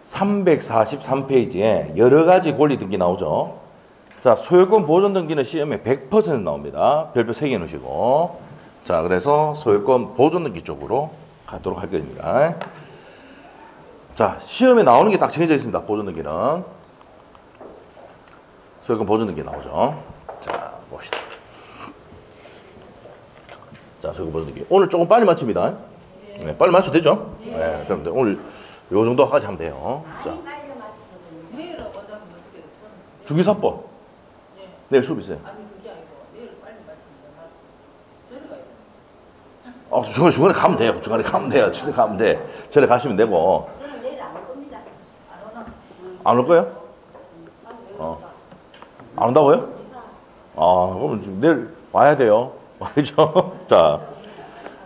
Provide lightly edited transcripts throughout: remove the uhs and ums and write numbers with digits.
343페이지에 여러 가지 권리 등기 나오죠. 자, 소유권 보존 등기는 시험에 100% 나옵니다. 별표 3개 넣으시고. 자, 그래서 소유권 보존 등기 쪽으로 가도록 할 겁니다. 자, 시험에 나오는 게 딱 정해져 있습니다. 보존 등기는. 소유권 보존 등기 나오죠. 자, 봅시다. 자, 소유권 보존 등기. 오늘 조금 빨리 맞춥니다. 네, 빨리 맞춰도 되죠? 네, 오늘 요 정도까지 하면 돼요. 자. 주기사법. 내일 수업 있어요. 중간에 가면 돼요. 중간에 가면 돼요. 중간에 가면 돼. 전에 가시면 되고. 저는 내일 안 올 겁니다. 안 올 거예요? 안 온다고요? 그럼 내일 와야 돼요. 와야죠. 자,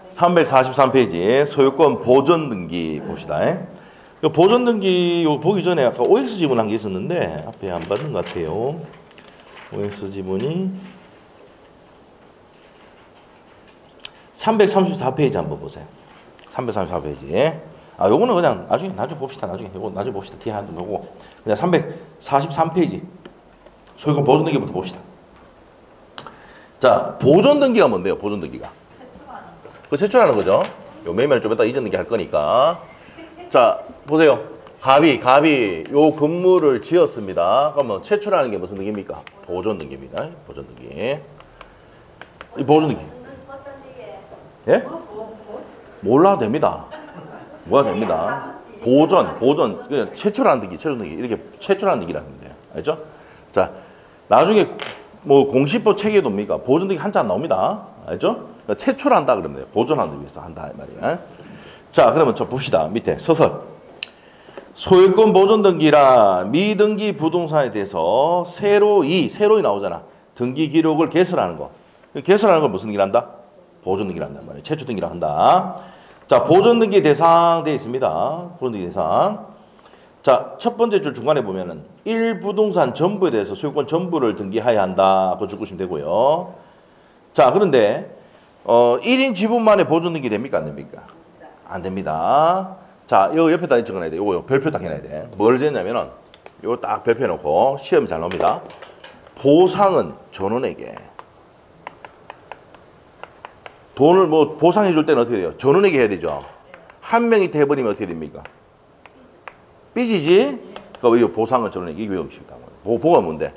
343페이지 소유권 보존 등기 봅시다. 보존 등기 요 보기 전에 아까 OX 지문 한 게 있었는데 앞에 안 받은 것 같아요. OX 지문이 334페이지 한번 보세요. 334페이지. 요거는 그냥 나중에 봅시다. 요거 나중에 봅시다. 뒤에 한번 보고. 그냥 343페이지. 소유권 보존 등기부터 봅시다. 자, 보존 등기가 뭔데요? 보존 등기가. 그 제출하는 거죠. 요 매매를 좀 이따 이전 등기 할 거니까. 자, 보세요. 갑이 요 건물을 지었습니다. 그러면 제출하는 게 무슨 등기입니까? 보존 등기입니다. 보존 등기. 이 보존 등기. 예? 몰라도 됩니다. 뭐가 됩니다. 보존. 그냥 제출하는 등기, 이렇게 제출하는 등기라는 건데요. 알죠? 자, 나중에 뭐 공시법 체계에 돕니까? 보존 등기 한자 안 나옵니다. 알죠? 그러니까 제출한다 그러면 돼요. 보존하는 위해서 한다 이 말이에요. 자, 그러면 저 봅시다. 밑에 서설. 소유권 보존 등기란 미등기 부동산에 대해서 새로이 나오잖아. 등기 기록을 개설하는 거. 개설하는 걸 무슨 등기를 한다? 보존 등기를 한단 말이에요. 최초 등기를 한다. 자, 보존 등기 대상 되어 있습니다. 보존 등기 대상. 자, 첫 번째 줄 중간에 보면은 1부동산 전부에 대해서 소유권 전부를 등기하여야 한다. 그거 줄 보시면 되고요. 자, 그런데 1인 지분만의 보존 등기 됩니까? 안 됩니까? 안 됩니다. 자, 이거 옆에다 적어놔야 돼. 이거 별표 딱 해놔야 돼. 뭘 했냐면은 이거 딱 별표 해놓고 시험이 잘 나옵니다. 보상은 전원에게. 돈을 뭐 보상해 줄 때는 어떻게 돼요? 전원에게 해야 되죠. 한 명이 돼버리면 어떻게 됩니까? 삐지지? 그러니까 이 보상은 전원에게 이거 외우십니다. 보가 뭔데?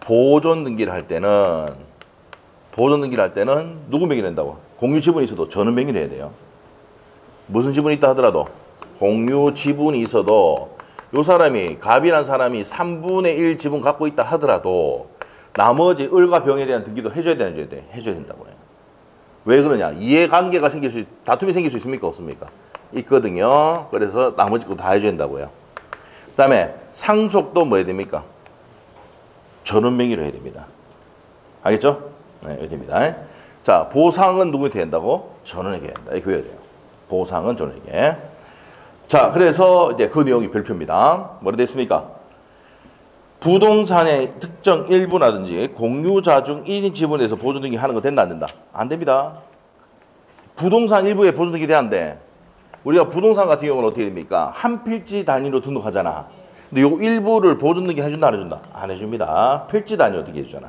보존 등기를 할 때는 누구 명의 낸다고? 공유 지분이 있어도 전원 명의를 해야 돼요. 무슨 지분이 있다 하더라도 공유 지분이 있어도 요 사람이 갑이란 사람이 3분의 1 지분 갖고 있다 하더라도 나머지 을과 병에 대한 등기도 해줘야 돼? 해줘야 된다고 해요. 왜 그러냐? 이해관계가 다툼이 생길 수 있습니까? 없습니까? 있거든요. 그래서 나머지 거 다 해줘야 된다고요. 그 다음에 상속도 뭐 해야 됩니까? 전원 명의로 해야 됩니다. 알겠죠? 네, 이렇게 됩니다. 자, 보상은 누구한테 된다고? 전원에게 한다. 이렇게 외워야 돼요. 보상은 전원에게. 자, 그래서 이제 그 내용이 별표입니다. 뭐라 됐습니까? 부동산의 특정 일부라든지 공유자 중 1인 지분에서 보존 등기 하는 거 된다 안 된다? 안 됩니다. 부동산 일부에 보존 등기 돼야 안 돼. 우리가 부동산 같은 경우는 어떻게 됩니까? 한 필지 단위로 등록하잖아. 근데 요 일부를 보존 등기 해준다 안 해준다? 안 해줍니다. 필지 단위로 등기 해주잖아.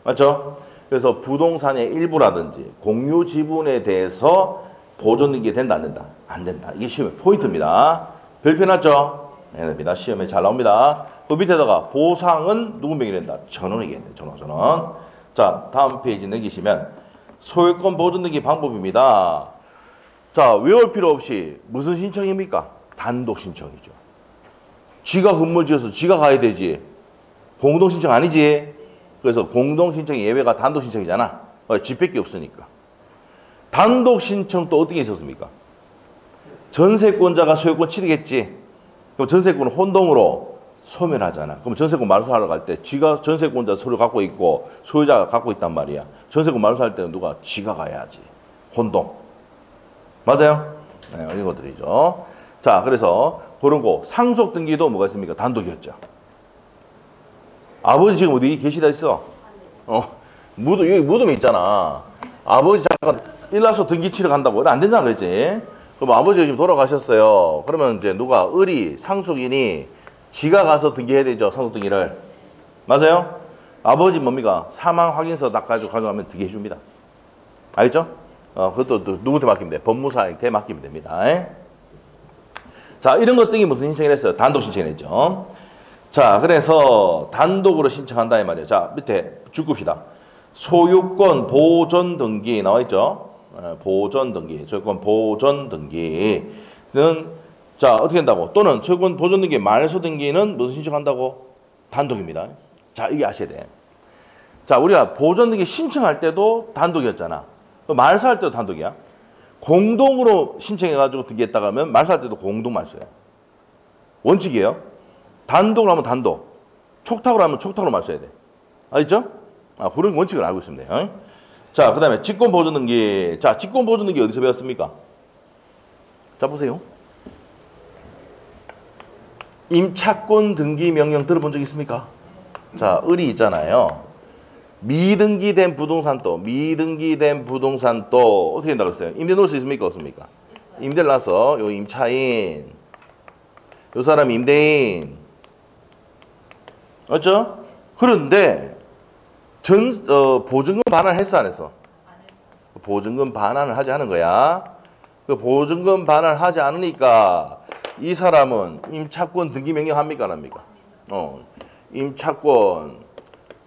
맞죠? 그래서 부동산의 일부라든지 공유 지분에 대해서 보존 등기 된다 안 된다? 안 된다. 이게 시험의 포인트입니다. 별표 났죠? 네, 됩니다. 시험에 잘 나옵니다. 그 밑에다가 보상은 누구 명의로 된다? 전원에게 된다. 전원. 자, 다음 페이지 넘기시면 소유권 보존 등기 방법입니다. 자, 외울 필요 없이 무슨 신청입니까? 단독 신청이죠. 지가 건물 지어서 지가 가야 되지. 공동 신청 아니지? 그래서 공동 신청의 예외가 단독 신청이잖아. 집밖에 없으니까. 단독 신청 또 어떤 게 있었습니까? 전세권자가 소유권 치르겠지. 그럼 전세권은 혼동으로 소멸하잖아. 그럼 전세권 말소하러 갈 때 지가 전세권자 서류 갖고 있고 소유자가 갖고 있단 말이야. 전세권 말소할 때는 누가? 지가 가야지. 혼동. 맞아요? 네, 이런 것들이죠. 자, 그래서 그런 거 상속 등기도 뭐가 있습니까? 단독이었죠. 아버지 지금 어디 계시다 있어? 여기 무덤이 있잖아. 아버지 잠깐 일나서 등기 치러 간다고. 안 된다 그랬지. 그럼 아버지가 지금 돌아가셨어요. 그러면 이제 누가 을이 상속인이 지가 가서 등기해야 되죠. 상속 등기를. 맞아요? 아버지 뭡니까? 사망 확인서 딱 가져가면 등기해 줍니다. 알겠죠? 그것도 누구한테 맡기면 돼? 법무사한테 맡기면 됩니다. 자, 이런 것 등이 무슨 신청을 했어요? 단독 신청을 했죠. 자, 그래서 단독으로 신청한다 이 말이에요. 자, 밑에 줄 겁시다. 소유권 보존 등기 나와 있죠? 보존 등기, 소유권 보존 등기는 자, 어떻게 된다고? 또는 소유권 보존 등기 말소 등기는 무슨 신청한다고? 단독입니다. 자, 이게 아셔야 돼. 자, 우리가 보존 등기 신청할 때도 단독이었잖아. 말소할 때도 단독이야. 공동으로 신청해가지고 등기했다가 하면 말소할 때도 공동 말소야. 원칙이에요. 단독으로 하면 단독, 촉탁으로 하면 촉탁으로 말소해야 돼. 알겠죠? 그런 원칙을 알고 있으면 돼요. 자, 그 다음에 직권 보존 등기. 자, 직권 보존 등기 어디서 배웠습니까? 자, 보세요. 임차권 등기 명령 들어본 적 있습니까? 자, 을이 있잖아요. 미등기된 부동산도, 미등기된 부동산도 어떻게 된다고 했어요? 임대 놓을 수 있습니까? 없습니까? 임대를 놔서 요 임차인, 요 사람 임대인, 맞죠? 그런데 보증금 반환 했어 안 했어? 보증금 반환을 하지 않은 거야. 그 보증금 반환을 하지 않으니까 이 사람은 임차권 등기 명령 합니까 안 합니까? 임차권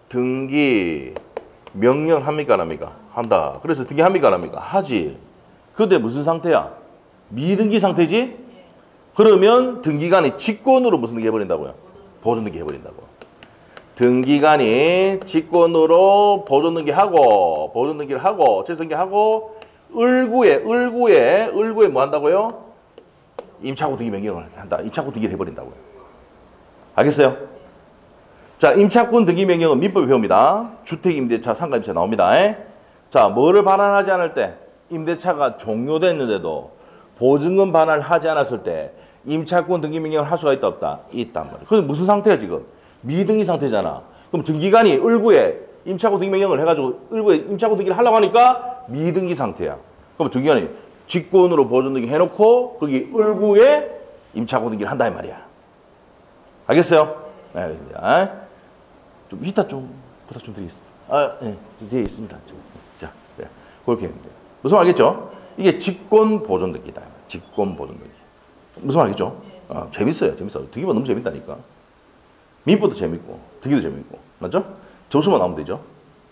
등기 명령 합니까 안 합니까? 한다. 그래서 등기 합니까 안 합니까? 하지. 근데 무슨 상태야? 미등기 상태지? 그러면 등기관이 직권으로 무슨 등기 해버린다고요? 보존 등기 해버린다고. 등기관이 직권으로 보존 등기하고, 보존 등기를 하고, 채소 등기하고, 을구에 뭐 한다고요? 임차권 등기 명령을 한다. 임차권 등기를 해버린다고요. 알겠어요? 자, 임차권 등기 명령은 민법에 배웁니다. 주택, 임대차, 상가 임차 나옵니다. 자, 뭐를 반환하지 않을 때? 임대차가 종료됐는데도 보증금 반환을 하지 않았을 때 임차권 등기 명령을 할 수가 있다 없다? 있단 말이에요. 그럼 무슨 상태야 지금? 미등기 상태잖아. 그럼 등기관이 을구에 임차권 등기 명령을 해가지고 을구에 임차권 등기를 하려고 하니까 미등기 상태야. 그럼 등기관이 직권으로 보존 등기 해놓고 거기 을구에 임차권 등기를 한다 이 말이야. 알겠어요? 네, 알겠습니다. 좀 이따 좀 부탁 좀 드리겠습니다. 네, 뒤에 있습니다. 자, 네, 그렇게 하면 돼요. 무슨 말이겠죠? 이게 직권 보존 등기다. 직권 보존 등기. 무슨 말이겠죠? 재밌어요, 재밌어요. 등기가 너무 재밌다니까. 민법도 재밌고, 등기도 재밌고, 맞죠? 점수만 나오면 되죠.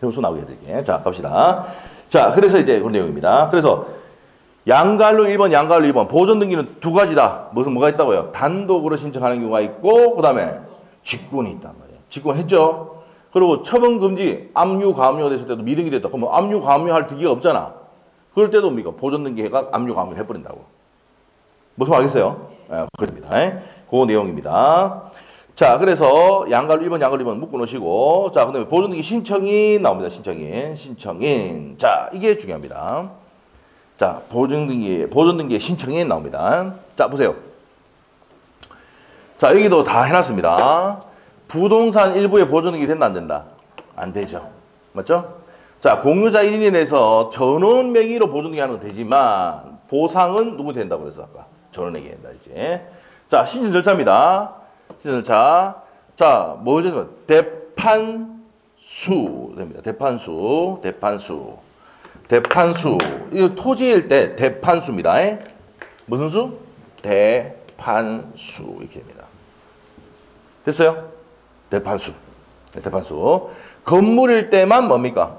점수 나오게 해드릴게요. 자, 갑시다. 자, 그래서 이제 그런 내용입니다. 그래서 양갈로 1번, 양갈로 2번. 보존 등기는 두 가지다. 뭐가 있다고요? 단독으로 신청하는 경우가 있고, 그 다음에 직권이 있단 말이에요. 직권했죠? 그리고 처분 금지, 압류, 가압류가 됐을 때도 미등기 됐다. 그러면 압류, 가압류할 등기가 없잖아. 그럴 때도 뭡니까? 보존 등기가 압류, 가압류를 해버린다고. 무슨 말 알겠어요? 그렇습니다. 그 내용입니다. 자, 그래서 양갈로 1번, 양갈로 2번 묶어 놓으시고, 자, 그 다음에 보존 등기 신청인 나옵니다. 신청인. 자, 이게 중요합니다. 자, 보존 등기의 신청인 나옵니다. 자, 보세요. 자, 여기도 다 해놨습니다. 부동산 일부의 보존 등기 된다, 안 된다? 안 되죠. 맞죠? 자, 공유자 1인에 대해서 전원 명의로 보존 등기 하는 건 되지만, 보상은 누구 된다고 그랬어, 아까? 전원에게 된다, 이제. 자, 신청 절차입니다. 신청 절차. 자, 뭐죠? 대판수 됩니다. 대판수. 이거 토지일 때 대판수입니다. 무슨 수? 대판수. 이렇게 됩니다. 됐어요? 대판수. 대판수. 건물일 때만 뭡니까?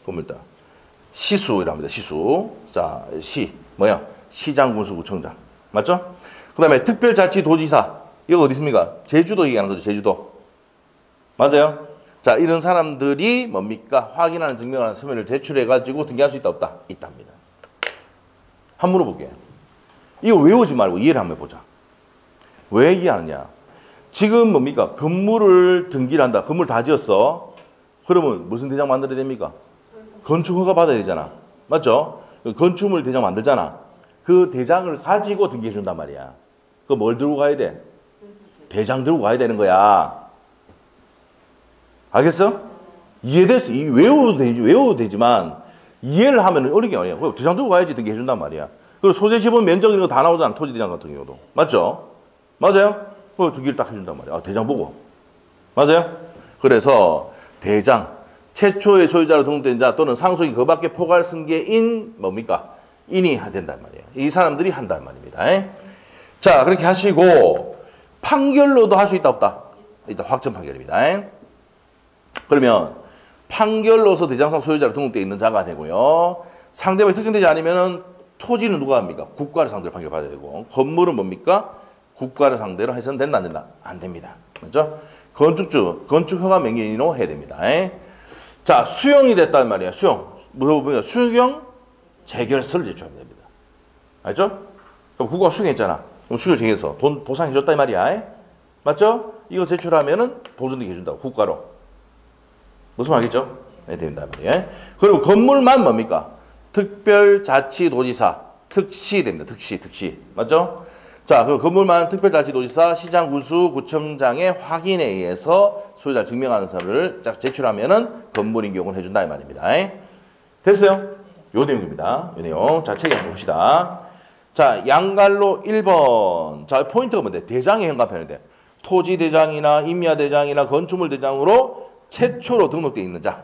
건물일 때. 시수라고 합니다. 시수. 자, 뭐야? 시장, 군수구청장. 맞죠? 그 다음에 특별자치도지사. 이거 어디 있습니까? 제주도 얘기하는 거죠. 제주도. 맞아요? 자, 이런 사람들이 뭡니까? 확인하는 증명하는 서면을 제출해가지고 등기할 수 있다 없다? 있답니다. 한번 물어볼게요. 이거 외우지 말고 이해를 한번 해보자. 왜 이해하느냐? 지금 뭡니까? 건물을 등기를 한다. 건물 다 지었어. 그러면 무슨 대장 만들어야 됩니까? 건축 허가 받아야 되잖아. 맞죠? 건축물 대장 만들잖아. 그 대장을 가지고 등기해 준단 말이야. 그 뭘 들고 가야 돼? 대장 들고 가야 되는 거야. 알겠어? 이해됐어? 외워도 되지만 이해를 하면 어려운 게 아니야. 대장 들고 가야지 등기해 준단 말이야. 그리고 소재 지분 면적 이런 거 다 나오잖아. 토지 대장 같은 경우도. 맞죠? 맞아요? 그 등기를 딱 해준단 말이야. 아, 대장 보고. 맞아요? 그래서 대장, 최초의 소유자로 등록된 자 또는 상속인 그 밖에 포괄 승계인 뭡니까? 인이 된단 말이에요. 이 사람들이 한단 말입니다. 자, 그렇게 하시고 판결로도 할 수 있다 없다? 일단 확정 판결입니다. 그러면 판결로서 대장상 소유자로 등록되어 있는 자가 되고요. 상대방이 특정되지 않으면 토지는 누가 합니까? 국가를 상대로 판결받아야 되고 건물은 뭡니까? 국가를 상대로 해서는 된다 안 된다? 안 됩니다. 맞죠? 건축주, 건축허가 명의인으로 해야 됩니다. 자, 수용이 됐단 말이야. 수용. 뭐냐? 수용 재결서를 제출하면 됩니다. 알죠? 그럼 국가가 수용했잖아. 그럼 수용 재결서 돈 보상해줬다 이 말이야. 맞죠? 이거 제출하면은 보존되게 해준다고 국가로. 무슨 말이겠죠? 네, 됩니다 말이에요. 그리고 건물만 뭡니까? 특별자치도지사 특시 됩니다. 특시 맞죠? 자, 그 건물만 특별자치도지사 시장군수 구청장의 확인에 의해서 소유자 증명하는 서를 제출하면은 건물인 경우는 해준다 이 말입니다. 됐어요? 요 내용입니다. 요 내용. 자, 책에 한번 봅시다. 자, 양갈로 1번. 자, 포인트가 뭔데? 대장의 현관편인데 토지 대장이나 임야 대장이나 건축물 대장으로 최초로 등록되어 있는 자,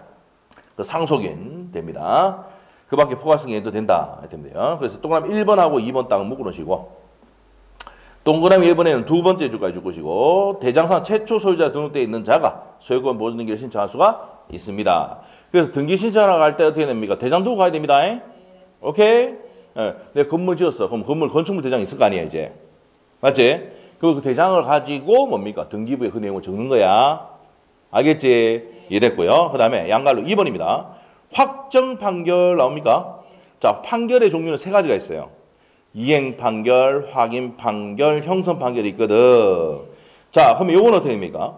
그 상속인 됩니다. 그 밖에 포괄승계도 된다. 됩니다. 그래서 동그라미 1번하고 2번 땅은 묶어놓으시고, 동그라미 1번에는 두 번째 주까지 줄 것이고, 대장상 최초 소유자 등록되어 있는 자가 소유권 보존 등기를 신청할 수가 있습니다. 그래서 등기 신청하러 갈 때 어떻게 됩니까? 대장 두고 가야 됩니다. 오케이? 내가 건물 지었어. 그럼 건물, 건축물 대장이 있을 거 아니야, 이제. 맞지? 그 대장을 가지고 뭡니까? 등기부에 그 내용을 적는 거야. 알겠지? 이해됐고요. 그 다음에 양갈로 2번입니다. 확정 판결 나옵니까? 자, 판결의 종류는 세 가지가 있어요. 이행 판결, 확인 판결, 형성 판결이 있거든. 자, 그러면 요건 어떻게 됩니까?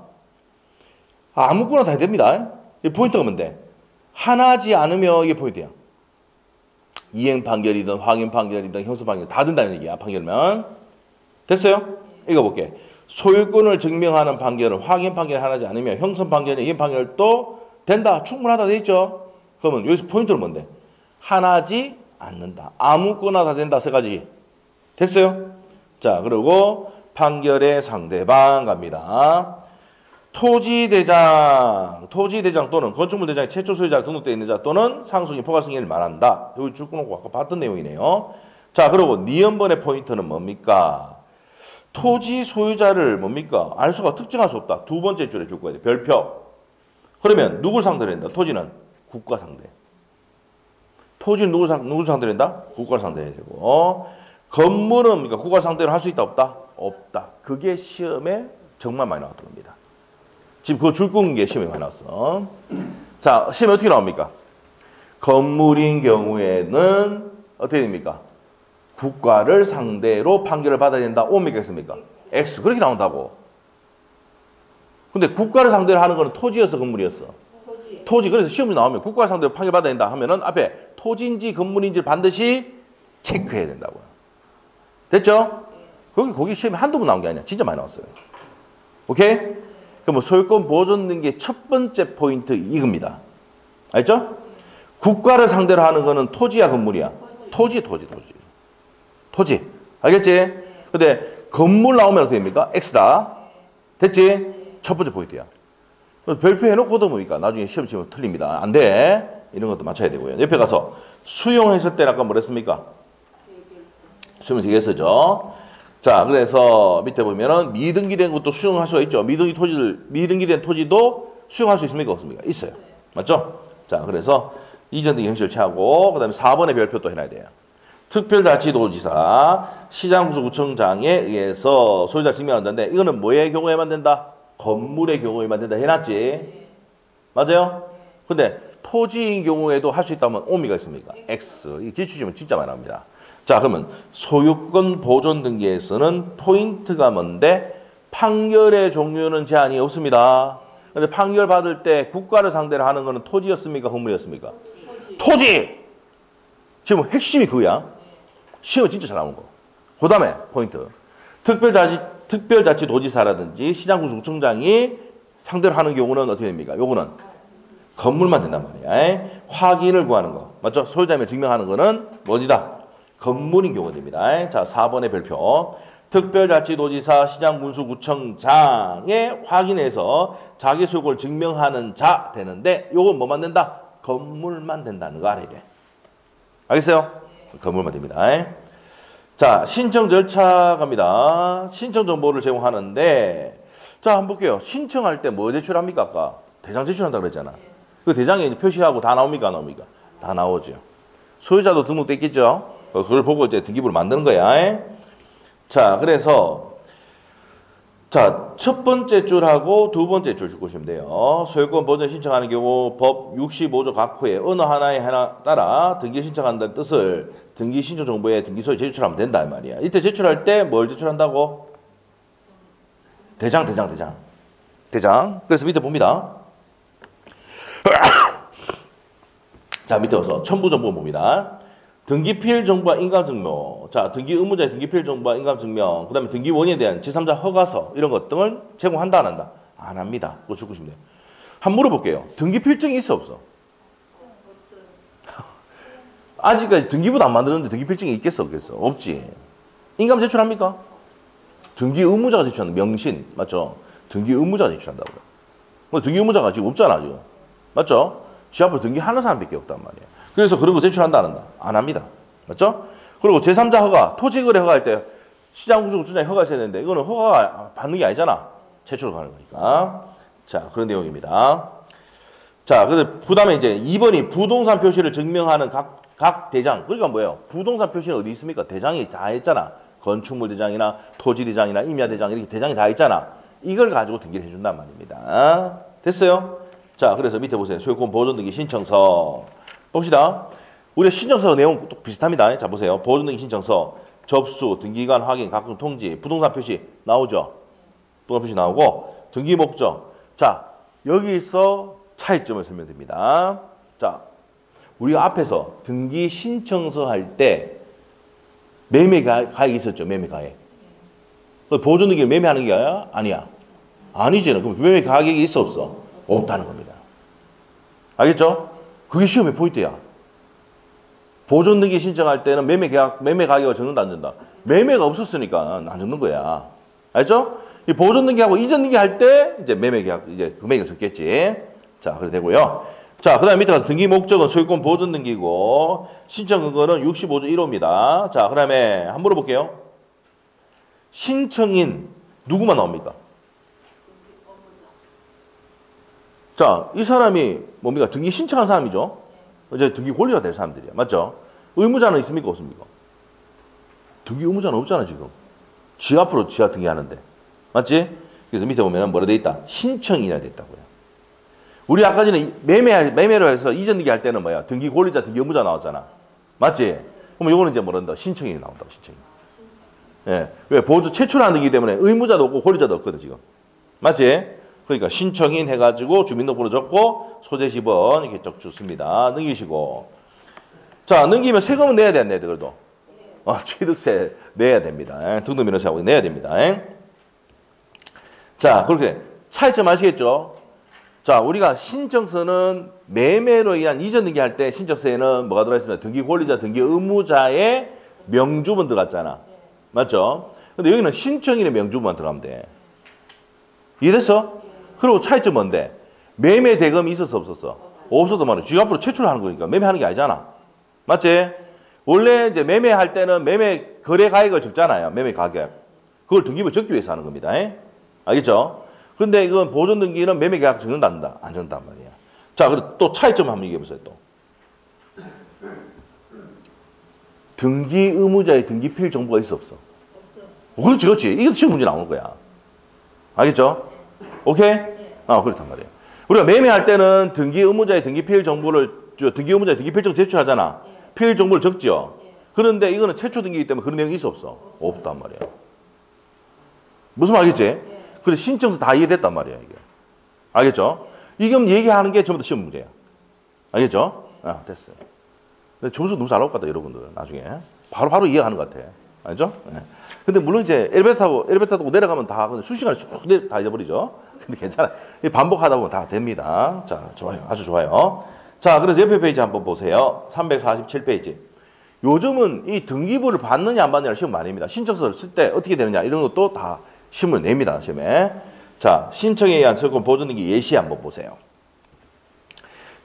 아무거나 다 됩니다. 이 포인트가 뭔데? 하나지 않으면 이게 포인트야. 이행 판결이든 확인 판결이든 형성 판결 다 된다는 얘기야. 판결면. 됐어요? 읽어볼게. 소유권을 증명하는 판결은 확인 판결이 하나지 않으면 형성 판결이나 이행 판결도 된다. 충분하다 돼 있죠? 그러면 여기서 포인트는 뭔데? 하나지 않는다. 아무거나 다 된다. 세 가지. 됐어요? 자, 그리고 판결의 상대방 갑니다. 토지대장 또는 건축물 대장의 최초 소유자가 등록되어 있는 자 또는 상속인 포괄승계를 말한다. 여기 쭉 끊어놓고 아까 봤던 내용이네요. 자, 그리고 니은번의 포인트는 뭡니까? 토지 소유자를 뭡니까? 알 수가 특정할 수 없다. 두 번째 줄에 줄 거야 돼. 별표. 그러면 누굴 상대로 한다? 토지는 국가 상대. 토지는 누굴 상대로 한다? 국가 상대로 해야 되고. 건물은 뭡니까? 국가 상대로 할 수 있다 없다? 없다. 그게 시험에 정말 많이 나왔던 겁니다. 지금 그거 줄 끄는 게 시험에 많이 나왔어. 자, 시험에 어떻게 나옵니까? 건물인 경우에는 어떻게 됩니까? 국가를 상대로 판결을 받아야 된다. 옵니까? X입니까? X. 그렇게 나온다고. 근데 국가를 상대로 하는 거는 토지였어, 건물이었어? 토지. 그래서 시험이 나오면 국가를 상대로 판결 받아야 된다 하면은 앞에 토지인지 건물인지 반드시 체크해야 된다고요. 됐죠? 거기 시험에 한두 번 나온 게 아니야. 진짜 많이 나왔어요. 오케이? 그럼 뭐 소유권 보존 등기의 첫 번째 포인트 이겁니다. 알죠? 국가를 상대로 하는 거는 토지야, 건물이야? 토지. 알겠지? 근데 건물 나오면 어떻게 됩니까? X다. 됐지? 첫 번째 포인트야. 별표 해놓고도 뭡니까? 나중에 시험 치면 틀립니다. 안 돼. 이런 것도 맞춰야 되고요. 옆에 가서 수용했을 때는 아까 뭐랬습니까? 수용 재결서죠. 자, 그래서 밑에 보면은 미등기된 것도 수용할 수가 있죠. 미등기된 토지도 수용할 수 있습니까? 없습니까? 있어요. 맞죠? 자, 그래서 이전 등기 형식을 취하고, 그 다음에 4번의 별표 또 해놔야 돼요. 특별자치도지사, 시장군수구청장에 의해서 소유자 증명한다는데, 이거는 뭐의 경우에만 된다? 건물의 경우에만 된다 해놨지. 맞아요? 근데 토지인 경우에도 할 수 있다면 오미가 있습니까? X. 이 기출시험은 진짜 많이 나옵니다. 자, 그러면 소유권 보존 등기에서는 포인트가 뭔데? 판결의 종류는 제한이 없습니다. 근데 판결 받을 때 국가를 상대로 하는 거는 토지였습니까? 건물이었습니까? 토지! 지금 핵심이 그거야. 시험은 진짜 잘 나온 거. 그 다음에 포인트. 특별자치도지사라든지 시장군수구청장이 상대로 하는 경우는 어떻게 됩니까? 요거는 건물만 된단 말이야. 확인을 구하는 거. 맞죠? 소유자임을 증명하는 거는 뭐니다? 건물인 경우가 됩니다. 자, 4번의 별표. 특별자치도지사 시장군수구청장에 확인해서 자기 소유권을 증명하는 자 되는데 요건 뭐만 된다? 건물만 된다는 거 알아야 돼. 알겠어요? 건물만 됩니다. 자, 신청 절차 갑니다. 신청 정보를 제공하는데 자, 한번 볼게요. 신청할 때 뭐 제출합니까? 아까 대장 제출한다고 그랬잖아. 그 대장에 표시하고 다 나옵니까? 안 나옵니까? 다 나오죠. 소유자도 등록돼 있겠죠? 그걸 보고 이제 등기부를 만드는 거야. 자, 그래서 자, 첫 번째 줄하고 두 번째 줄 보시면 돼요. 소유권 보전 신청하는 경우 법 65조 각호에 어느 하나에 하나 따라 등기 신청한다는 뜻을 등기 신청 정보에 등기소에 제출하면 된다 이 말이야. 이때 제출할 때 뭘 제출한다고? 대장. 그래서 밑에 봅니다. 자, 밑에 와서 첨부 정보 봅니다. 등기 필 정보와 인감 증명. 자, 등기 의무자의 등기 필 정보와 인감 증명. 그다음에 등기 원인에 대한 제3자 허가서 이런 것 등을 제공한다 안 한다? 안 합니다. 그거 죽고 싶네요. 한번 물어볼게요. 등기 필증이 있어 없어? 아직까지 등기부도 안 만들었는데 등기 필증이 있겠어 없겠어? 없지. 인감 제출합니까? 등기 의무자가 제출한다. 명신 맞죠? 등기 의무자가 제출한다고요. 뭐 등기 의무자가 지금 없잖아 지금. 맞죠? 지 앞으로 등기하는 사람밖에 없단 말이에요. 그래서 그런 거 제출한다 안 한다? 안 합니다. 맞죠? 그리고 제3자 허가, 토지거래 허가할 때 시장군수구청장이 허가 있어야 되는데 이거는 허가 받는 게 아니잖아. 제출을 하는 거니까. 자, 그런 내용입니다. 자, 그 다음에 이제 2번이 부동산 표시를 증명하는 각 대장. 그러니까 뭐예요? 부동산 표시는 어디 있습니까? 대장이 다 했잖아. 건축물 대장이나 토지 대장이나 임야 대장 이렇게 대장이 다 있잖아. 이걸 가지고 등기를 해준단 말입니다. 됐어요? 자, 그래서 밑에 보세요. 소유권 보존 등기 신청서. 봅시다. 우리 신청서 내용 또 비슷합니다. 자, 보세요. 보존 등기 신청서, 접수, 등기관 확인, 각종 통지, 부동산 표시 나오죠? 부동산 표시 나오고, 등기 목적. 자, 여기서 차이점을 설명드립니다. 자, 우리가 앞에서 등기 신청서 할 때 매매 가액이 있었죠? 매매 가액. 보존 등기를 매매하는 게 아니야? 아니지. 그럼 매매 가격이 있어 없어? 없다는 겁니다. 알겠죠? 그게 시험의 포인트야. 보존 등기 신청할 때는 매매 가격을 적는다 안 적는다? 매매가 없었으니까 안 적는 거야. 알죠? 이 보존 등기하고 이전 등기 할 때 이제 매매 계약 이제 금액을 적겠지. 자, 그래 되고요. 자, 그다음에 밑에 가서 등기 목적은 소유권 보존 등기고 신청 근거는 65조 1호입니다. 자, 그다음에 한번 물어볼게요. 신청인 누구만 나옵니까? 자, 이 사람이 뭡니까? 등기 신청한 사람이죠. 이제 등기 권리가 될 사람들이야. 맞죠? 의무자는 있습니까? 없습니까? 등기 의무자는 없잖아, 지금. 지 앞으로 지하 등기하는데. 맞지? 그래서 밑에 보면 뭐라 돼 있다? 신청인이라 돼 있다고요. 우리 아까 전에 매매를 해서 이전 등기 할 때는 뭐야? 등기 권리자, 등기 의무자 나왔잖아. 맞지? 그럼 이거는 이제 뭐란다? 신청인이 나온다고, 신청인. 예. 왜? 보조 최초라는 등기 때문에 의무자도 없고 권리자도 없거든, 지금. 맞지? 그러니까 신청인 해가지고 주민등록번호 적고 소재 10원 이렇게 쭉 주습니다. 넘기시고. 자, 넘기면 세금은 내야 돼, 안 내야 돼, 그래도? 취득세 내야 됩니다. 등록면허세하고 내야 됩니다. 자, 그렇게 차이점 아시겠죠? 자, 우리가 신청서는 매매로 의한 이전 등기 할 때 신청서에는 뭐가 들어있습니다? 등기 권리자, 등기 의무자의 명주문 들어갔잖아. 맞죠? 근데 여기는 신청인의 명주문만 들어가면 돼. 이해됐어? 그리고 차이점 뭔데? 매매 대금이 있었어 없었어? 없어도 말이야. 지 앞으로 제출하는 거니까 매매하는 게 아니잖아. 맞지? 원래 이제 매매할 때는 매매 거래 가액을 적잖아요. 매매 가격. 그걸 등기부에 적기 위해서 하는 겁니다. 알겠죠? 근데 이건 보존 등기는 매매 계약 적는다 안 한다? 안 적는단 말이야. 자, 그리고 또 차이점 한번 얘기해 보세요. 또. 등기 의무자의 등기 필 정보가 있어 없어? 그렇지, 그렇지. 이게 시험 문제 나오는 거야. 알겠죠? 오케이? 그렇단 말이에요. 우리가 매매할 때는 등기 의무자의 등기 필 정보를, 등기 의무자의 등기 필정 제출하잖아. 필 정보를 적죠. 그런데 이거는 최초 등기이기 때문에 그런 내용이 있어 없어? 없단 말이야. 무슨 말이겠지? 근데 신청서 다 이해됐단 말이야, 이게. 알겠죠? 이게 얘기하는 게 전부 다 시험 문제야. 알겠죠? 됐어요. 근데 점수 너무 잘 나올 것 같다, 여러분들. 나중에. 바로 이해하는 것 같아. 알죠? 네. 근데 물론 이제 엘리베이터 타고 내려가면 다 수시간에 쭉 다 잊어버리죠. 근데 괜찮아. 반복하다 보면 다 됩니다. 자, 좋아요. 아주 좋아요. 자, 그래서 옆에 페이지 한번 보세요. 347페이지. 요즘은 이 등기부를 받느냐 안 받느냐 시험 많이 냅니다. 신청서를 쓸 때 어떻게 되느냐 이런 것도 다 시험을 냅니다. 시험에. 자, 신청에 의한 소유권 보존 등기 예시 한번 보세요.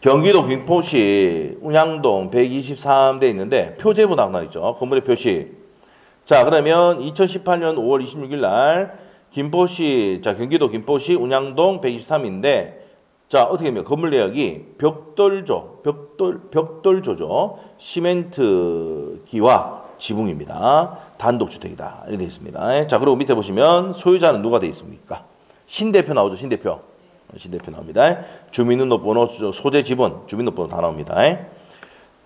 경기도 김포시 운양동 123대 있는데 표제부 나와 있죠. 건물의 표시. 자, 그러면 2018년 5월 26일 날 김포시, 자, 경기도 김포시 운양동 123인데 자, 어떻게 하면 건물 내역이 벽돌조죠. 시멘트기와 지붕입니다. 단독주택이다. 이렇게 되어 있습니다. 자, 그리고 밑에 보시면 소유자는 누가 되어 있습니까? 신대표 나오죠. 신대표 나옵니다. 주민등록번호, 소재 지분, 주민등록번호 다 나옵니다.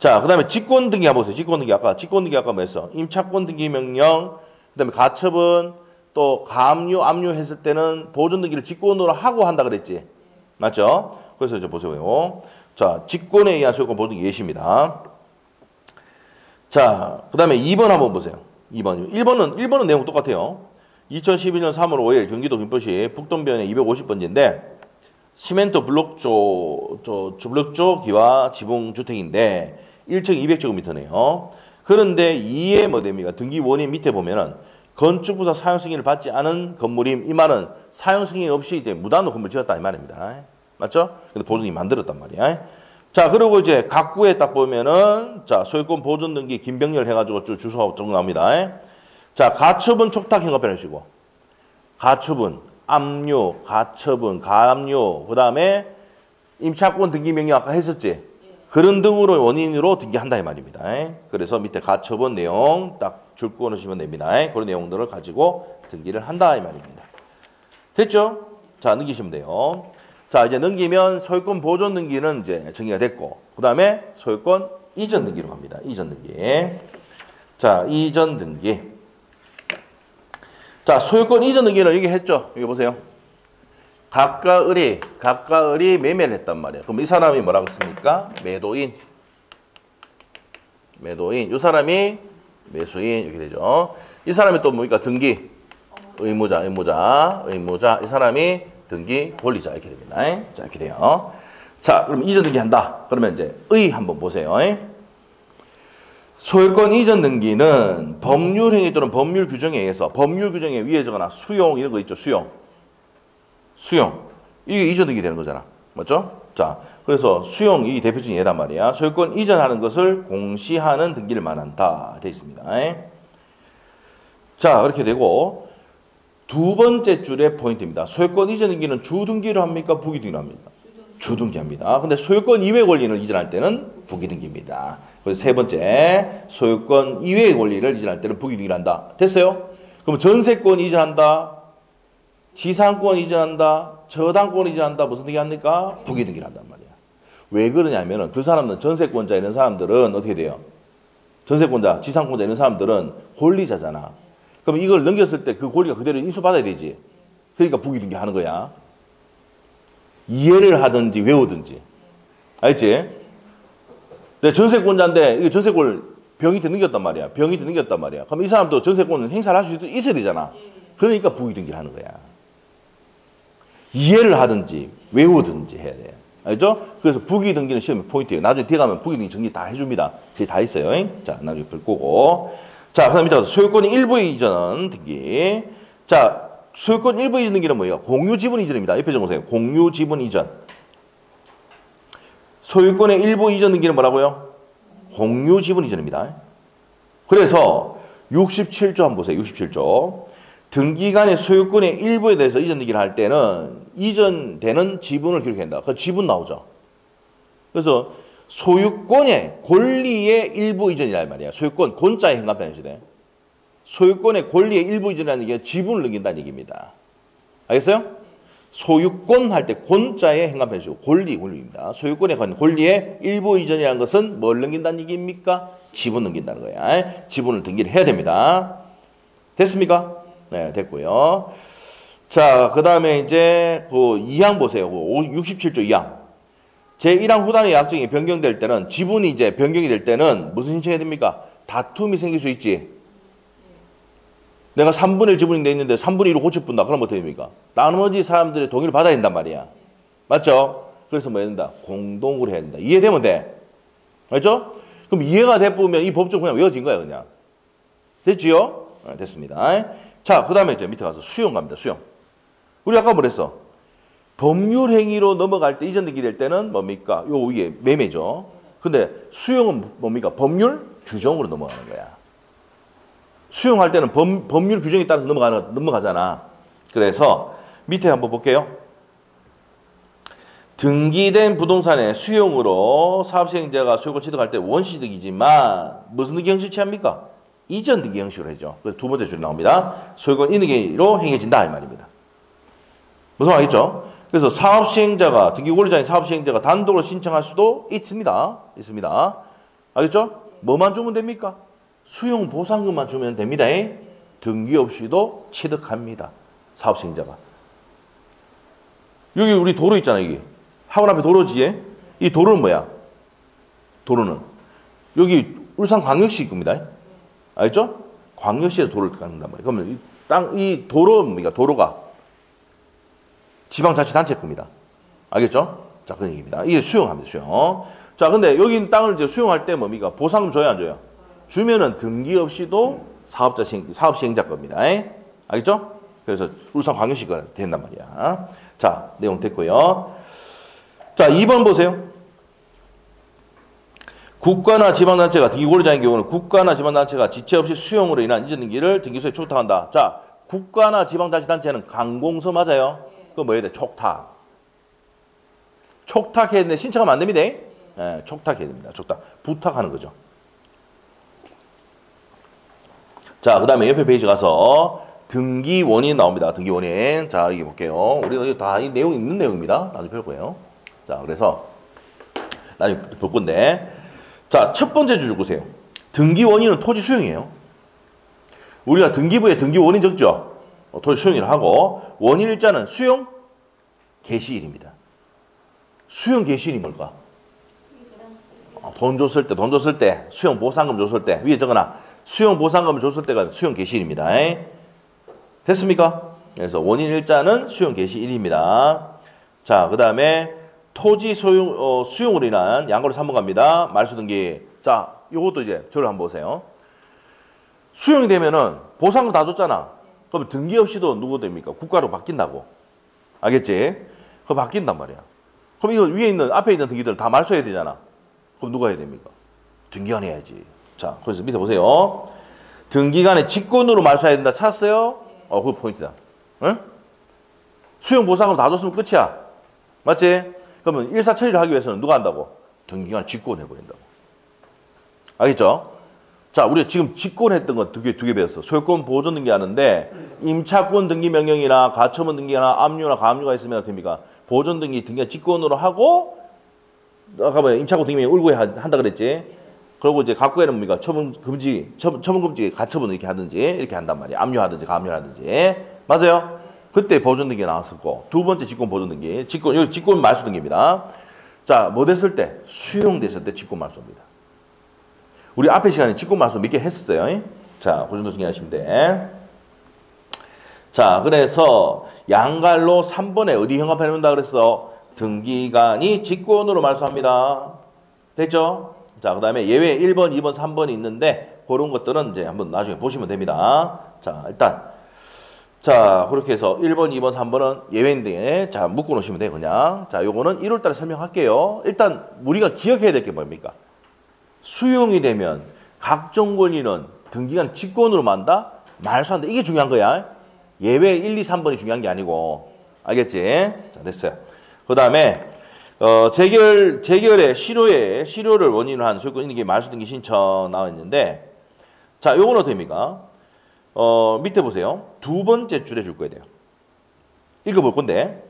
자, 그 다음에 직권등기 한번 보세요. 직권등기 아까 뭐 했어? 임차권등기 명령, 그 다음에 가처분, 또 가압류, 압류했을 때는 보존등기를 직권으로 하고 한다 그랬지. 맞죠? 그래서 이제 보세요. 자, 직권에 의한 소유권 보존등기 예시입니다. 자, 그 다음에 2번 한번 보세요. 1번은 내용 똑같아요. 2011년 3월 5일 경기도 김포시 북동변의 250번지인데 시멘트 블록조 기와 지붕 주택인데 1층 200제곱미터네요. 그런데 이에 뭐 됩니까? 등기 원인 밑에 보면은 건축부사 사용 승인을 받지 않은 건물임. 이 말은 사용 승인 없이 이제 무단으로 건물 지었다 이 말입니다. 맞죠? 근데 보존이 만들었단 말이야. 자, 그리고 이제 각구에 딱 보면은 자, 소유권 보존 등기 김병렬 해가지고 쭉 주소 정도 나옵니다. 자, 가처분 촉탁 행업해 주시고 가처분, 압류, 가처분, 가압류, 그 다음에 임차권 등기 명령 아까 했었지? 그런 등으로 원인으로 등기한다 이 말입니다. 그래서 밑에 가처분 내용 딱 줄 끊으시면 됩니다. 그런 내용들을 가지고 등기를 한다 이 말입니다. 됐죠? 자, 넘기시면 돼요. 자, 이제 넘기면 소유권 보존 등기는 이제 정리가 됐고, 그 다음에 소유권 이전 등기로 갑니다. 이전 등기. 자, 이전 등기. 자, 소유권 이전 등기는 여기 했죠? 여기 보세요. 각각 을이 매매를 했단 말이에요. 그럼 이 사람이 뭐라고 했습니까? 매도인. 이 사람이 매수인 이렇게 되죠. 이 사람이 또 뭡니까? 등기. 의무자. 이 사람이 등기 권리자 이렇게 됩니다. 자, 이렇게 돼요. 자, 그럼 이전 등기 한다. 그러면 이제 의 한번 보세요. 소유권 이전 등기는 법률 행위 또는 법률 규정에 의해서 법률 규정에 위해서거나 수용 이런 거 있죠. 수용. 이게 이전 등기 되는 거잖아. 맞죠? 자, 그래서 수용이 대표적인 예단 말이야. 소유권 이전하는 것을 공시하는 등기를 말한다. 되어 있습니다. 자, 그렇게 되고 두 번째 줄의 포인트입니다. 소유권 이전 등기는 주등기로 합니까? 부기등기로 합니까? 주등기합니다. 근데 소유권 이외 권리를 이전할 때는 부기등기입니다. 그래서 세 번째, 소유권 이외의 권리를 이전할 때는 부기등기를 한다. 됐어요? 그럼 전세권 이전한다. 지상권 이전한다. 저당권 이전한다. 무슨 등기 합니까? 부기등기를 한단 말이야. 왜 그러냐면은 그 사람은 전세권자 이런 사람들은 어떻게 돼요? 전세권자, 지상권자 이런 사람들은 권리자잖아. 그럼 이걸 넘겼을 때 그 권리가 그대로 인수받아야 되지. 그러니까 부기등기 하는 거야. 이해를 하든지 외우든지. 알지? 내 전세권자인데 이거 전세권을 병이한테 넘겼단 말이야. 그럼 이 사람도 전세권을 행사를 할 수 있어야 되잖아. 그러니까 부기등기를 하는 거야. 이해를 하든지 외우든지 해야 돼요. 알죠? 그래서 부기등기는 시험의 포인트예요. 나중에 뒤에 가면 부기등기 정리 다 해줍니다. 뒤에 다 있어요. 자, 나중에 불 끄고. 자, 그 다음 밑에 가서 소유권 일부 이전 등기. 자, 소유권 일부 이전 등기는 뭐예요? 공유 지분 이전입니다. 옆에 좀 보세요. 공유 지분 이전. 소유권의 일부 이전 등기는 뭐라고요? 공유 지분 이전입니다. 그래서 67조 한번 보세요. 67조. 등기간의 소유권의 일부에 대해서 이전 등기를 할 때는 이전되는 지분을 기록한다. 그 지분 나오죠. 그래서 소유권의 권리의 일부 이전이란 말이야. 소유권, 권자의 행간편의 시대. 소유권의 권리의 일부 이전이라는 게 지분을 넘긴다는 얘기입니다. 알겠어요? 소유권 할 때 권자의 행간편의 시고 권리입니다. 소유권에 관한 권리의 일부 이전이라는 것은 뭘 넘긴다는 얘기입니까? 지분 넘긴다는 거야. 지분을 등기를 해야 됩니다. 됐습니까? 네, 됐고요. 자, 그 다음에 이제 그 2항 보세요. 67조 2항. 제1항 후단의 약정이 변경될 때는 지분이 이제 변경이 될 때는 무슨 신청해야 됩니까? 다툼이 생길 수 있지. 내가 3분의 1 지분이 돼 있는데 3분의 1로 고쳐본다. 그럼 어떻게 됩니까? 나머지 사람들의 동의를 받아야 된단 말이야. 맞죠? 그래서 뭐 해야 된다? 공동으로 해야 된다. 이해되면 돼. 알죠? 그럼 이해가 돼보면 이 법정 그냥 외워진 거야, 그냥. 됐지요? 네, 됐습니다. 자, 그 다음에 이제 밑에 가서 수용 갑니다, 수용. 우리 아까 뭐랬어? 법률 행위로 넘어갈 때, 이전 등기 될 때는 뭡니까? 요 위에 매매죠. 근데 수용은 뭡니까? 법률 규정으로 넘어가는 거야. 수용할 때는 법률 규정에 따라서 넘어가잖아. 그래서 밑에 한번 볼게요. 등기된 부동산의 수용으로 사업시행자가 소유권 취득할 때 원시득이지만 무슨 등기 형식 취합니까? 이전 등기 형식으로 해죠. 그래서 두 번째 줄에 나옵니다. 소유권 인등기로 행해진다 이 말입니다. 무슨 말이겠죠? 그래서 사업시행자가 등기 권리자인 사업시행자가 단독으로 신청할 수도 있습니다. 알겠죠? 뭐만 주면 됩니까? 수용 보상금만 주면 됩니다. 등기 없이도 취득합니다. 사업시행자가. 여기 우리 도로 있잖아, 이게. 학원 앞에 도로지. 이 도로는 뭐야? 도로는 여기 울산광역시 겁니다. 알겠죠? 광역시에서 도로를 갖는단 말이에요. 그러면 이 도로입니다. 도로가 지방자치단체 겁니다. 알겠죠? 자, 그런 얘기입니다. 이게 수용합니다. 수용. 자, 근데 여기 땅을 이제 수용할 때 뭡니까? 보상금 줘야 안 줘요? 주면은 등기 없이도 사업시행자 겁니다. 알겠죠? 그래서 울산광역시가 된단 말이야. 자, 내용 됐고요. 자, 2번 보세요. 국가나 지방단체가 등기 권리자인 경우는 국가나 지방단체가 지체 없이 수용으로 인한 이전 등기를 등기소에 촉탁한다. 자, 국가나 지방자치단체는 관공서 맞아요? 그거 뭐 해야 돼? 촉탁. 촉탁해야 되는데 신청하면 안 됩니다. 네, 촉탁해야 됩니다. 촉탁. 부탁하는 거죠. 자, 그 다음에 옆에 페이지 가서 등기 원인 나옵니다. 등기 원인. 자, 이게 볼게요. 우리가 다 이 내용이 있는 내용입니다. 나중에 볼 거예요. 자, 그래서 나중에 볼 건데. 자, 첫 번째 줄 보세요. 등기 원인은 토지 수용이에요. 우리가 등기부에 등기 원인 적죠? 토지 수용이라 하고, 원인 일자는 수용 개시일입니다. 수용 개시일이 뭘까? 돈 줬을 때, 수용 보상금 줬을 때, 위에 적어놔. 수용 보상금을 줬을 때가 수용 개시일입니다. 됐습니까? 그래서 원인 일자는 수용 개시일입니다. 자, 그 다음에 토지 수용으로 인한 양도로 3번 갑니다. 말소 등기. 자, 요것도 이제 저를 한번 보세요. 수용이 되면은 보상금 다 줬잖아. 그럼 등기 없이도 누구 됩니까? 국가로 바뀐다고. 알겠지? 그거 바뀐단 말이야. 그럼 이거 위에 있는, 앞에 있는 등기들 다 말소해야 되잖아. 그럼 누가 해야 됩니까? 등기관 해야지. 자, 그래서 밑에 보세요. 등기관에 직권으로 말소해야 된다. 찾았어요? 그거 포인트다. 응? 수용 보상금 다 줬으면 끝이야. 맞지? 그러면 일사처리를 하기 위해서는 누가 한다고? 등기관에 직권해버린다고. 알겠죠? 자, 우리가 지금 직권했던 거 두 개 배웠어. 소유권 보존 등기 하는데, 임차권 등기 명령이나 가처분 등기나 압류나 가압류가 있으면 됩니까? 보존 등기 직권으로 하고, 아까 뭐야, 임차권 등기 명령 울고에 한다 그랬지? 그리고 이제 각구에는 뭡니까? 처분 금지, 가처분 이렇게 하든지, 이렇게 한단 말이야. 압류하든지, 가압류하든지. 맞아요? 그때 보존 등기가 나왔었고, 두 번째 직권 보존 등기. 여기 직권 말소 등기입니다. 자, 뭐 됐을 때? 수용됐을 때 직권 말소입니다. 우리 앞에 시간에 직권 말소 몇 개 했었어요. 자, 그 정도 정리하시면 돼. 자, 그래서 양갈로 3번에 어디 형합해 놓는다 그랬어? 등기관이 직권으로 말소합니다. 됐죠? 자, 그 다음에 예외 1번, 2번, 3번이 있는데 그런 것들은 이제 한번 나중에 보시면 됩니다. 자, 일단 자, 그렇게 해서 1번, 2번, 3번은 예외인데 자, 묶어 놓으시면 돼요, 그냥. 자, 요거는 1월 달에 설명할게요. 일단 우리가 기억해야 될 게 뭡니까? 수용이 되면 각종 권리는 등기관 직권으로 만다? 말소한다. 이게 중요한 거야. 예외 1, 2, 3번이 중요한 게 아니고. 알겠지? 자, 됐어요. 그 다음에 재결의 실효를 원인으로 한 소유권 인등기 말소 등기 신청 나와 있는데, 자, 요건 어떻습니까? 밑에 보세요. 두 번째 줄에 줄 거야 돼요. 읽어볼 건데,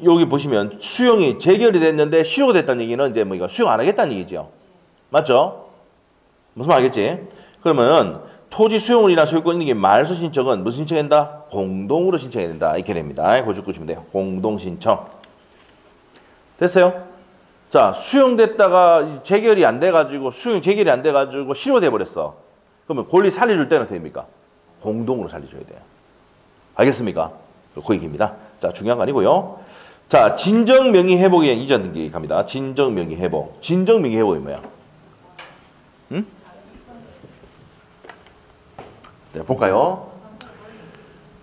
여기 보시면 수용이 재결이 됐는데 실효가 됐다는 얘기는 이제 뭐 이거 수용 안 하겠다는 얘기죠. 맞죠? 무슨 말 알겠지? 그러면 토지 수용을 인한 소유권 인등기 말소 신청은 무슨 신청해야 된다? 공동으로 신청해야 된다. 이렇게 됩니다. 그거 쭉 보시면 돼요. 공동 신청. 됐어요? 자, 수용됐다가 재결이 안 돼가지고 재결이 안 돼가지고 실효돼 버렸어. 그러면 권리 살려줄 때는 어떻게 됩니까? 공동으로 살려줘야 돼요. 알겠습니까? 그 얘기입니다. 자, 중요한 거 아니고요. 자, 진정명의 회복에 이전 등기 갑니다. 진정명의 회복. 진정명의 회복이 뭐야? 응? 네, 볼까요?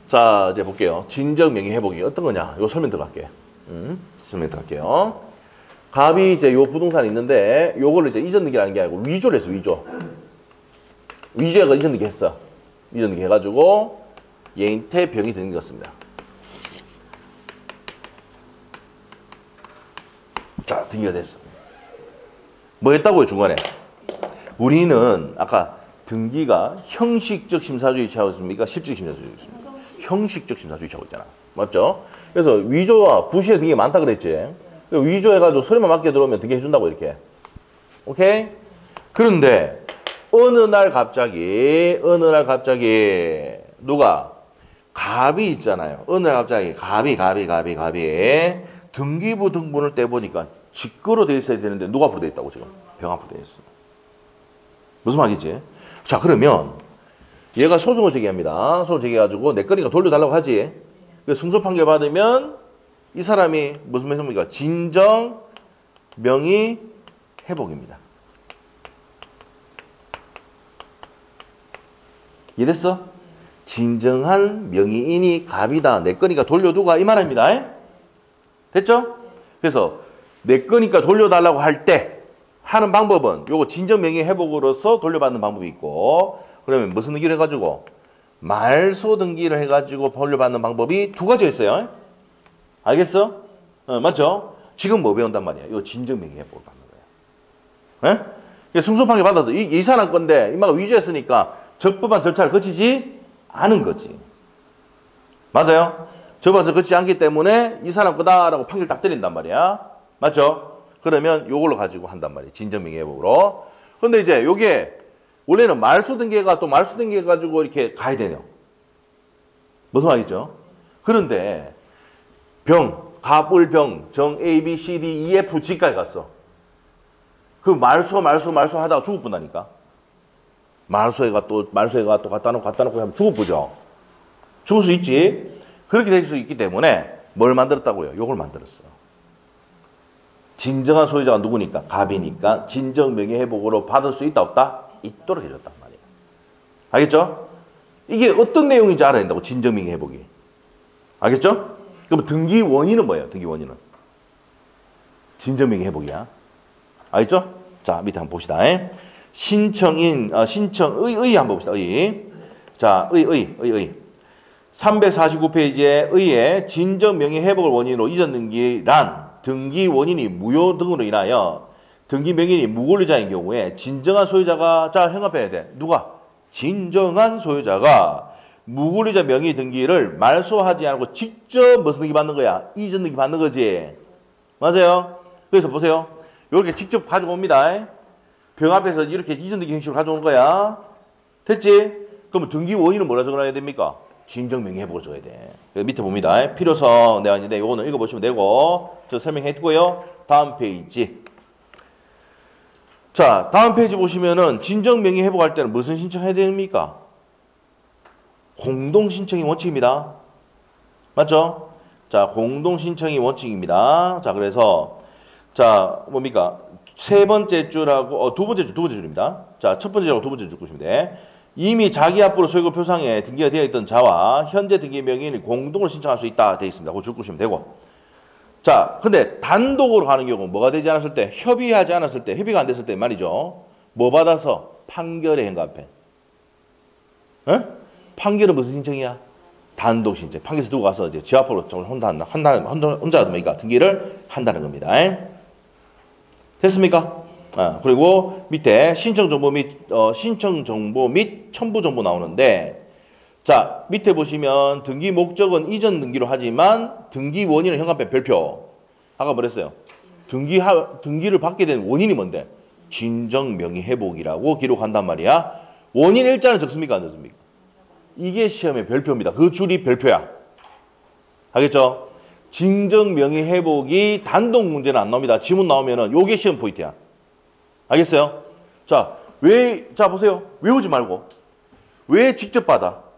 자, 이제 볼게요. 진정 명의 회복이 어떤 거냐? 요 설명 들어갈게요. 설명 들어갈게요. 갑이 이제 요 부동산이 있는데 요거를 이제 이전 등기라는 게 아니고 위조를 했어, 위조. 위조가 이전 등기 했어. 이전 등기 해가지고 얘한테 병이 드는 것입니다. 자, 등기가 됐어. 뭐 했다고요, 중간에? 우리는 아까 등기가 형식적 심사주의 취하고 있습니까? 실질 심사주의 있습니까? 형식적 심사주의 취하고 있잖아. 맞죠? 그래서 위조와 부실의 등기가 많다 그랬지. 위조해가지고 소리만 맞게 들어오면 등기 해준다고 이렇게. 오케이? 그런데 어느 날 갑자기 누가? 갑이 있잖아요. 어느 날 갑자기 갑이 등기부 등본을 떼보니까 직거로 돼 있어야 되는데 누가 앞으로 돼 있다고 지금? 병 앞으로 돼 있어. 무슨 말이지? 자, 그러면 얘가 소송을 제기합니다. 소송을 제기해가지고 내 거니까 돌려달라고 하지. 승소 판결 받으면 이 사람이 무슨 말입니까? 진정 명의 회복입니다. 이해됐어? 진정한 명의인이 갑이다. 내 거니까 돌려두가 이 말입니다. 됐죠? 그래서 내 거니까 돌려달라고 할 때 하는 방법은 요거 진정 명의 회복으로서 돌려받는 방법이 있고, 그러면 무슨 등기를 해가지고 말소 등기를 해가지고 돌려받는 방법이 두 가지가 있어요. 알겠어? 맞죠? 지금 뭐 배운단 말이야? 이거 진정 명의 회복을 받는 거야. 승소 판결 받아서 이 사람 건데 이마가 위조했으니까 적법한 절차를 거치지 않은 거지. 맞아요? 적법한 절차를 거치지 않기 때문에 이 사람 거다라고 판결 딱 때린단 말이야. 맞죠? 그러면 요걸로 가지고 한단 말이에요. 진정 명의 회복으로. 근데 이제 요게 원래는 말소 등기가 또 말소 등기 해가지고 이렇게 가야 되네요. 무슨 말이죠? 그런데 갑을병, 정 A, B, C, D, E, F, G까지 갔어. 그 말소 하다가 죽을 뿐다니까. 말소해가 또 갖다 놓고 하면 죽을 뿐죠. 죽을 수 있지. 그렇게 될 수 있기 때문에 뭘 만들었다고요? 요걸 만들었어. 진정한 소유자가 누구니까? 갑이니까 진정 명의 회복으로 받을 수 있다 없다? 있도록 해줬단 말이에요. 알겠죠? 이게 어떤 내용인지 알아야 된다고, 진정 명의 회복이. 알겠죠? 그럼 등기 원인은 뭐예요? 등기 원인은 진정 명의 회복이야. 알겠죠? 자, 밑에 한번 봅시다. 신청의 한번 봅시다. 자, 349페이지에 의의 진정 명의 회복을 원인으로 이전 등기란 등기 원인이 무효 등으로 인하여 등기 명인이 무권리자인 경우에 진정한 소유자가 형합해야 돼. 누가? 진정한 소유자가 무권리자 명의 등기를 말소하지 않고 직접 무슨 등기 받는 거야? 이전 등기 받는 거지. 맞아요? 그래서 보세요. 이렇게 직접 가지고 옵니다. 병 앞에서 이렇게 이전 등기 형식으로 가져오는 거야. 됐지? 그러면 등기 원인은 뭐라 적어놔야 됩니까? 진정 명의 회복을 줘야 돼. 밑에 봅니다. 필요성 내가 있는데 요거는 읽어보시면 되고, 저 설명했고요. 다음 페이지. 자, 다음 페이지 보시면은 진정 명의 회복할 때는 무슨 신청해야 됩니까? 공동 신청이 원칙입니다. 맞죠? 자, 공동 신청이 원칙입니다. 자, 그래서 자, 뭡니까? 세 번째 줄하고 두 번째 줄입니다. 자, 첫 번째 줄하고 두 번째 줄 보시면 돼. 이미 자기 앞으로 소유권 표상에 등기가 되어 있던 자와 현재 등기 명의인이 공동으로 신청할 수 있다 되어 있습니다. 그거 줄 보시면 되고. 자, 근데 단독으로 가는 경우 뭐가 되지 않았을 때, 협의하지 않았을 때, 협의가 안 됐을 때 말이죠. 뭐 받아서? 판결의 행간편. 판결은 무슨 신청이야? 단독 신청. 판결서 두고 가서 이제 지 앞으로 혼자 그러니까 등기를 한다는 겁니다. 됐습니까? 그리고 밑에 신청 정보 및 첨부 정보 나오는데, 자, 밑에 보시면 등기 목적은 이전 등기로 하지만 등기 원인은 현관편 별표. 아까 뭐랬어요? 등기를 받게 된 원인이 뭔데? 진정 명의 회복이라고 기록한단 말이야. 원인 일자는 적습니까? 안 적습니까? 이게 시험의 별표입니다. 그 줄이 별표야. 알겠죠? 진정 명의 회복이 단독 문제는 안 나옵니다. 지문 나오면은 요게 시험 포인트야. 알겠어요? 자, 자, 보세요. 외우지 말고. 왜 직접 받아?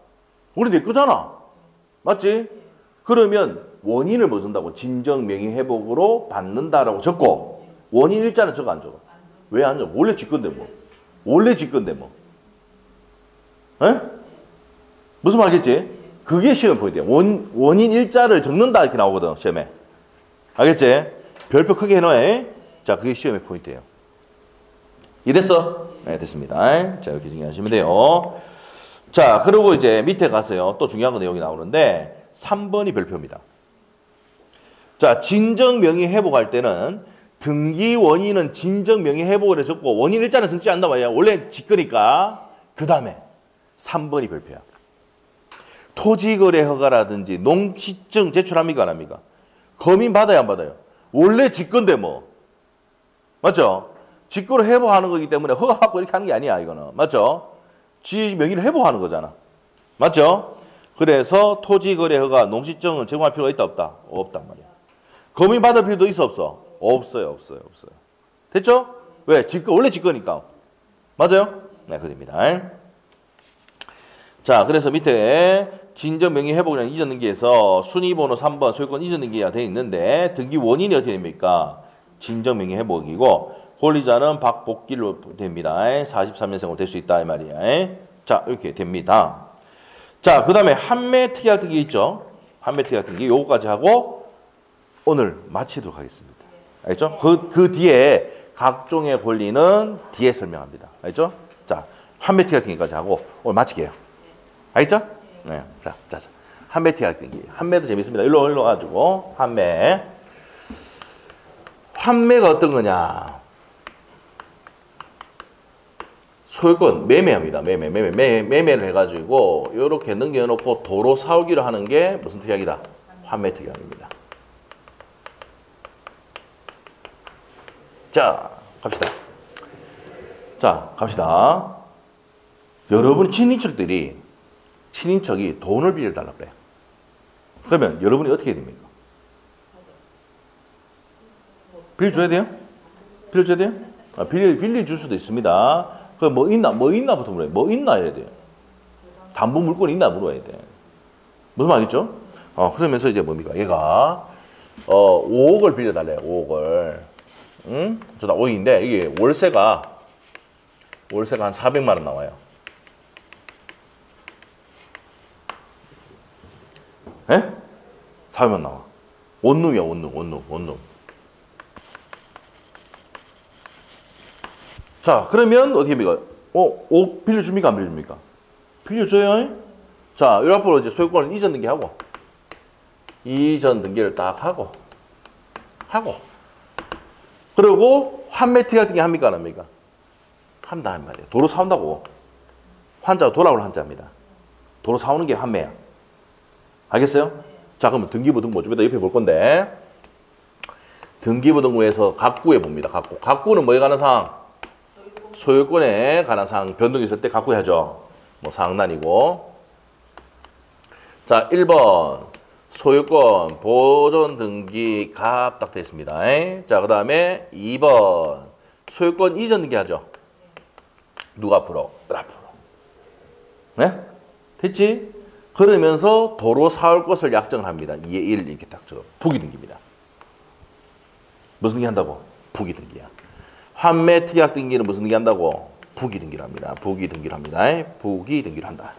우리 내 거잖아. 맞지? 그러면 원인을 뭐 준다고? 진정 명의 회복으로 받는다라고 적고, 원인 일자는 적어 안 적어? 왜 안 적어? 원래 지 건데 뭐. 원래 직건데 뭐. 에? 무슨 말겠지? 그게 시험 포인트야. 원인 일자를 적는다 이렇게 나오거든 시험에. 알겠지? 별표 크게 해놔. 자, 그게 시험의 포인트예요. 이랬어? 네, 됐습니다. 자, 이렇게 정리하시면 돼요. 자, 그리고 이제 밑에 가서요. 또 중요한 거 내용이 나오는데 3번이 별표입니다. 자, 진정 명의 회복할 때는 등기 원인은 진정 명의 회복을 적고 원인 일자는 적지 않단 말이야. 원래 직거니까. 그 다음에 3번이 별표야. 토지거래 허가라든지 농지증 제출합니까 안 합니까? 검인 받아야 안 받아요? 원래 직건데 뭐. 맞죠? 직거를 회복하는 거기 때문에 허가 받고 이렇게 하는 게 아니야 이거는. 맞죠? 지 명의를 회복하는 거잖아. 맞죠? 그래서 토지거래 허가 농지증은 제공할 필요가 있다 없다? 없단 말이야. 검인 받을 필요도 있어 없어? 없어요. 됐죠? 왜? 직거 원래 직거니까. 맞아요? 네, 그겁니다. 자, 그래서 밑에 진정 명의 회복이랑 이전 등기에서 순위번호 3번 소유권 이전 등기가 되어 있는데 등기 원인이 어떻게 됩니까? 진정 명의 회복이고 권리자는 박복길로 됩니다. 43년생으로 될 수 있다 이 말이야. 자, 이렇게 됩니다. 자, 그 다음에 한매 특약 등기 있죠? 한매 특약 등기 요거까지 하고 오늘 마치도록 하겠습니다. 알겠죠? 그 뒤에 각종의 권리는 뒤에 설명합니다. 알겠죠? 자, 한매 특약 등기까지 하고 오늘 마칠게요. 알겠죠? 네. 자. 한매 특약 등기. 한매도 재밌습니다. 일로 가지고 한매. 한매가 어떤 거냐? 소유권 매매합니다. 매매를 해가지고 이렇게 넘겨놓고 도로 사오기로 하는 게 무슨 특약이다? 한매 특약입니다. 자, 갑시다. 여러분 친인척이 돈을 빌려달라고 그래요. 그러면 여러분이 어떻게 해야 됩니까? 빌려줘야 돼요? 빌려줄 수도 있습니다. 그 뭐 있나부터 물어요. 뭐 있나 이래야 돼요. 담보 물건 있나 물어야 돼. 무슨 말이겠죠? 그러면서 이제 뭡니까? 얘가 5억을 빌려달래요. 5억을. 응? 저다 5억인데 이게 월세가 한 400만 원 나와요. 에? 400만 원 나와. 원룸이야, 원룸. 자, 그러면 어떻게 합니까? 5억 빌려줍니까? 안 빌려줍니까? 빌려줘요. 자, 이 앞으로 이제 소유권을 이전 등기하고, 이전 등기를 딱 하고, 그리고 환매 특약 등기 합니까? 안 합니까? 한다, 한 말이에요. 도로 사온다고. 환자가 돌아올 한자입니다. 도로 사오는 게 환매야. 알겠어요? 자, 그러면 등기부등본 좀 이따 옆에 볼 건데, 등기부등본에서 각구에 봅니다. 각구는 뭐에 관한 사항? 소유권에 관한 사항 변동이 있을 때 각구해야죠. 뭐 상난이고. 자, 1번 소유권 보존 등기 갑 딱 되어 있습니다. 자, 그 다음에 2번 소유권 이전 등기 하죠. 누가 앞으로? 앞으로. 네? 됐지? 그러면서 도로 사올 것을 약정을 합니다. 2의 1 이렇게 딱 저 부기 등기입니다. 무슨 등기 한다고? 부기 등기야. 환매 특약 등기는 무슨 등기 한다고? 부기 등기를 합니다. 부기 등기를 한다.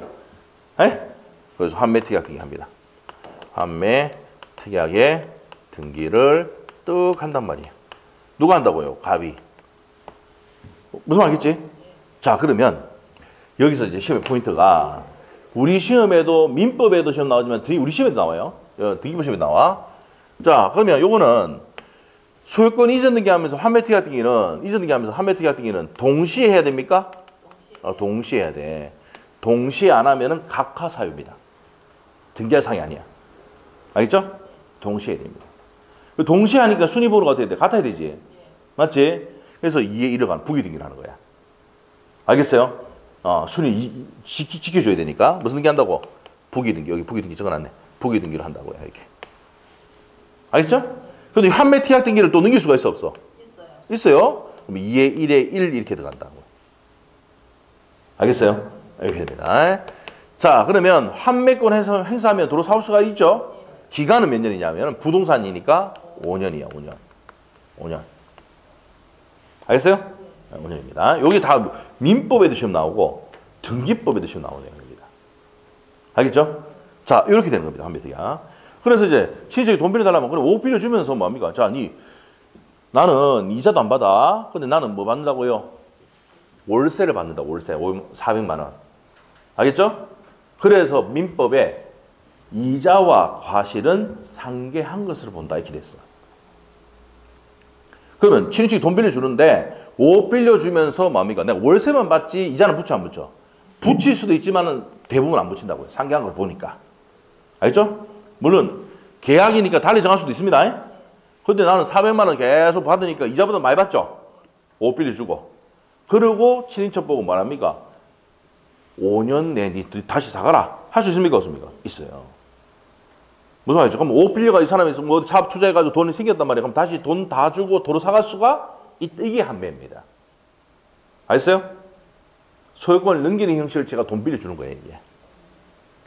그래서 환매 특약 등기 합니다. 환매 특약의 등기를 뚝 한단 말이에요. 누가 한다고요? 갑이. 무슨 말겠지? 자, 그러면 여기서 이제 시험의 포인트가 우리 시험에도 민법에도 시험 나오지만 우리 시험에도 나와요. 등기부 시험에 나와. 자, 그러면 요거는 소유권 이전 등기하면서 환매 특약 등기는 동시에 해야 됩니까? 동시에 해야 돼. 동시에 안 하면은 각하 사유입니다. 등기할 사항이 아니야. 알겠죠? 동시에 해야 됩니다. 동시에 하니까 순위번호가 어떻게 돼? 같아야 되지. 맞지? 그래서 2의 1을 간 부기 등기를 하는 거야. 알겠어요? 순위 지켜줘야 되니까. 무슨 등기 한다고? 부기 등기. 여기 부기 등기 적어놨네. 부기 등기를 한다고요. 이렇게. 알겠죠? 근데 환매 특약 등기를 또 넘길 수가 있어 없어? 있어요. 그럼 2의 1에 1 이렇게 들어간다고. 알겠어요? 이렇게 됩니다. 자, 그러면 환매권 행사하면 도로 사올 수가 있죠? 기간은 몇 년이냐면 부동산이니까 5년이야. 5년. 알겠어요? 운영입니다. 여기 다 민법에도 시험 나오고 등기법에도 시험 나오는 내용입니다. 알겠죠? 자, 이렇게 되는 겁니다. 환매특약. 그래서 이제 친인척이 돈 빌려달라면 그럼 5억 빌려주면서 뭐합니까? 자, 나는 이자도 안 받아. 근데 나는 뭐 받는다고요? 월세를 받는다. 월세 400만 원. 알겠죠? 그래서 민법에 이자와 과실은 상계한 것으로 본다. 이렇게 됐어. 그러면 친인척이 돈 빌려주는데 5억 빌려주면서 뭡니까? 내가 월세만 받지 이자는 붙여 안 붙여? 붙일 수도 있지만 대부분 안 붙인다고요. 상계한 걸 보니까. 알겠죠? 물론 계약이니까 달리 정할 수도 있습니다. 근데 나는 400만 원 계속 받으니까 이자보다 많이 받죠? 5억 빌려주고. 그리고 친인척 보고 말합니까? 5년 내에 다시 사가라. 할 수 있습니까? 없습니까? 있어요. 무슨 말이죠? 그럼 5억 빌려가 이 사람이 뭐 사업 투자해가지고 돈이 생겼단 말이에요. 그럼 다시 돈 다 주고 도로 사갈 수가? 이게 환매입니다. 알겠어요? 소유권을 넘기는 형식을 제가 돈 빌려주는 거예요. 이게.